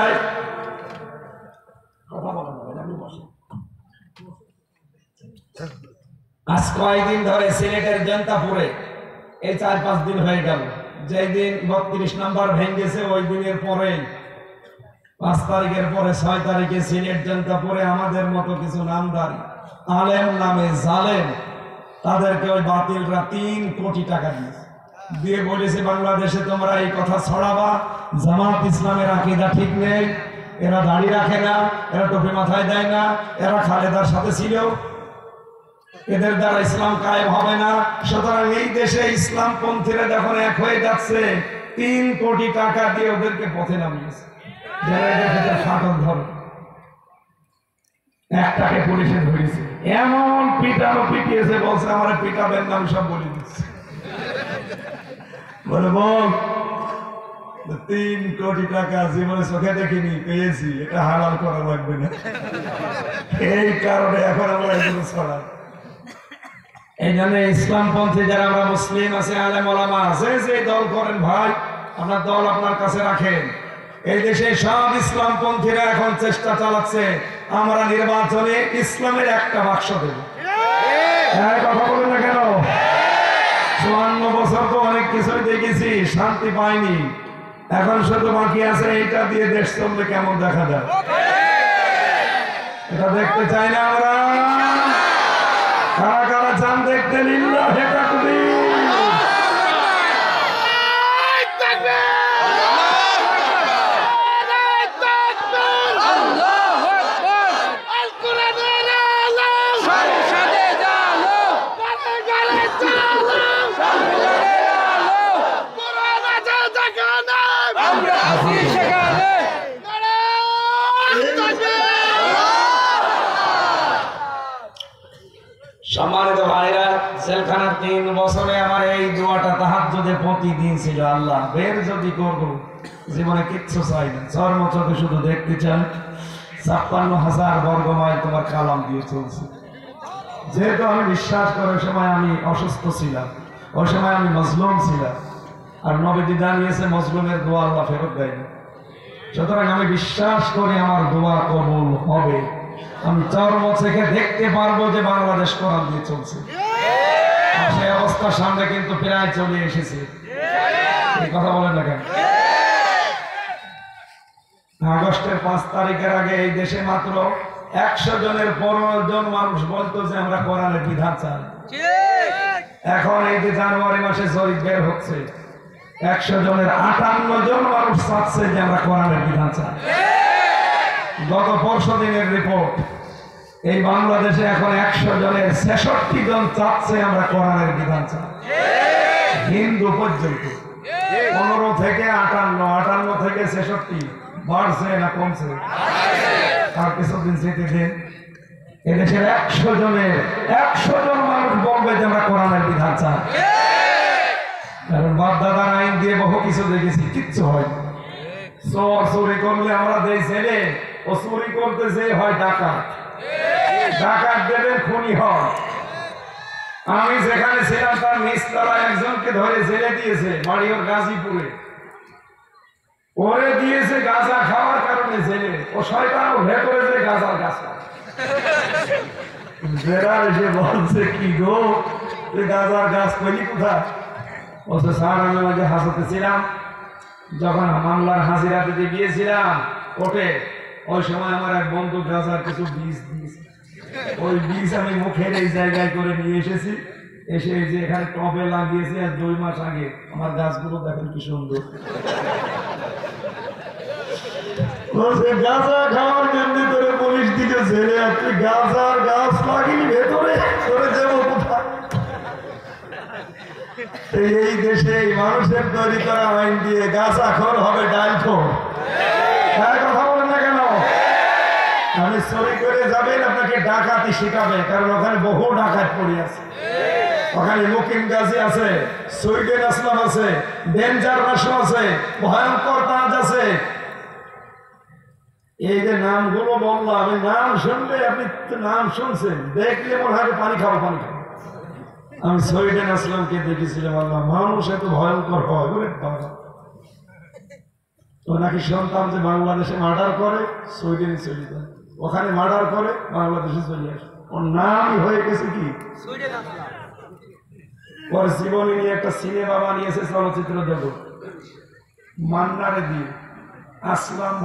Speaker 1: কথা বলা যাবে, আপনি বসেন। আজ কয়েকদিন ধরে সিলেটের জনতাপুরে, এই 4-5 দিন হয়ে গেল, যেই দিন 32 নম্বর ভেঙেছে ওই দিনের পরে 5 তারিখের পরে 6 তারিখে সিলেট জনতাপুরে আমাদের মতো কিছু নামদারি আলেম নামে জালেম, তাদেরকে ওই বাতিলরা 3 কোটি টাকা দিয়ে বলেছে বাংলাদেশে তোমরা এই কথা ছড়াবা, জামাত ইসলামের আকীদা ঠিক নেই, এরা দাড়ি রাখে না, এরা টুপি মাথায় দেয় না, এরা খালেদার সাথে ছিল।
Speaker 2: এদের দ্বারা ইসলাম কায়েম হবে না। সুতরাং এই দেশে ইসলাম পন্থীরা যখন এক হয়ে যাচ্ছে, 3 কোটি টাকা দিয়ে ওদেরকে পথে নামিয়েছে, যারা এদের ক্ষেত্রে ফাটল ধরে। একটাকে পুলিশে ধরেছে, এমন পিটানো পিটিয়েছে, বলছে আমার পিটাবেন নাম সব বলে দিচ্ছে। বলে বল 3 কোটি টাকা জীবনে চোখে দেখিনি, পেয়েছি, এটা হালাল করা লাগবে না। এই কারণে এখন আমরা এগুলো ছড়াই। এই জন্য ইসলামপন্থী যারা আমরা মুসলিম আছে, আলেম ওলামা আছে, যে দল করেন ভাই, আপনার দল আপনার কাছে রাখেন। এই দেশে সব ইসলামপন্থীরা এখন চেষ্টা চালাচ্ছে আমরা নির্বাচনে ইসলামের একটা বাক্স দেব। হ্যাঁ, কথা বলেন না কেন? 54 বছর তো অনেক কিছুই দেখেছি, শান্তি পাইনি। এখন শুধু বাকি আছে এইটা দিয়ে দেশ চললে কেমন দেখা যায়, এটা দেখতে চাই না আমরা। কারা কারা চান দেখতে? লিল্লাহি তাকবীর।
Speaker 1: সম্মানিত ভাইরা, জেলখানার 3 বছরে আমার এই দোয়াটা তাহাজ্জুদে প্রতিদিন ছিল, আল্লাহ বের যদি করবো, জীবনে কিচ্ছু চাই না, চর্ম চোখে শুধু দেখতে চান 56,000 বর্গ মাইল তোমার কালাম দিয়ে চলছে। যেহেতু আমি বিশ্বাস করি, ওই সময় আমি অসুস্থ ছিলাম, ওই সময় আমি মজলুম ছিলাম, আর নবীজি জানিয়েছে মজলুমের দোয়া আল্লাহ ফেরত দেয়নি। সুতরাং আমি বিশ্বাস করি আমার দোয়া কবুল হবে। আমি চর্ম চোখে দেখতে পারবো যে বাংলাদেশ কোরআন দিয়ে চলছে। সেই অবস্থার সামনে কিন্তু প্রায় চলে এসেছে। এই কথা বলেন না কেন? আগস্টের 5 তারিখের আগে এই দেশে মাত্র 100 জনের 15 জন মানুষ বলতো যে আমরা কোরআনের বিধান চাই। এখন এই যে জানুয়ারি মাসে জরিপ বের হচ্ছে, 100 জনের 58 জন মানুষ চাচ্ছে যে আমরা কোরআনের বিধান চাই। গত 5 দিনের রিপোর্ট, এই বাংলাদেশে এখন 100 জনের 66 জন চাচ্ছে আমরা কোরআনের বিধান চাই। হিন্দু পর্যন্ত 15 থেকে 58 থেকে 66 বাড়ছে না কমছে? আর কিছুদিন যেতে দিন, এদেশের 100 জন মানুষ বলবে যে আমরা কোরআনের বিধান চাই। কারণ বাপ দাদার আইন দিয়ে বহু কিছু দেখেছি, কিচ্ছু হয় না। চুরি করলে আমরা দেই ছেলে, ও চুরি করতে যে হয় ডাকাত, ডাকাত দেবেন খুনি হয়। আমি যেখানে ছিলাম তার নিচতলা একজনকে ধরে জেলে দিয়েছে, বাড়ি ওর গাজীপুরে। ওরে দিয়েছে গাঁজা খাওয়ার কারণে জেলে। ও শয়তান ভেতরে যে গাঁজার গাছ জেরা এসে বলছে, কি গো তুই গাঁজার গাছ পেলি কোথায়? বলছে স্যার, আমি মাঝে হাসতে ছিলাম, যখন মামলার হাজিরা দিতে গিয়েছিলাম কোর্টে, ওই সময় আমার এক বন্ধু গাঁজার কিছু বীজ দিয়েছে। ওই বীজ আমি মুখের এই জায়গায় করে নিয়ে এসেছি, এসে এই যে এখানে টবে লাগিয়েছি। আর 2 মাস আগে আমার গাছগুলো দেখেন কি সুন্দর। গাঁজা খাওয়ার জন্য তোরে পুলিশ দিকে ছেড়ে, তুই গাঁজার গাছ লাগিয়ে ভেতরে তোরে যাবো কোথায়? এই দেশে এই মানুষের তৈরি করা আইন দিয়ে গাঁজাখোর হবে ডালখোর। কথা বলেন না কেন? আমি চুরি করে যাবেন, আপনাকে ডাকাতি শিখাবে, কারণ ওখানে বহু ডাকাত পড়ে আছে। ওখানে মুকিম গাজী আছে, সুইডেন আসলাম আছে, ডেঞ্জার রাসু আছে, ভয়ঙ্কর তাজ আছে। এই যে নামগুলো বললাম, এই নাম শুনলে, আপনি নাম শুনছেন, দেখলে মনে হয় পানি খাবো পানি খাবো। আমি সুইডেন আসলামকে দেখেছিলাম, আল্লাহ মানুষ এত ভয়ঙ্কর হয়। তো নাকি শুনতাম যে বাংলাদেশে মার্ডার করে সুইডেনে চলে যায়, ওখানে মার্ডার করে বাংলাদেশে চলে আসে। ওর নামই হয়ে গেছে কি ওর জীবনী নিয়ে একটা সিনেমা বানিয়েছে চলচ্চিত্র জগৎ, মান্নারে দিয়ে আসলাম।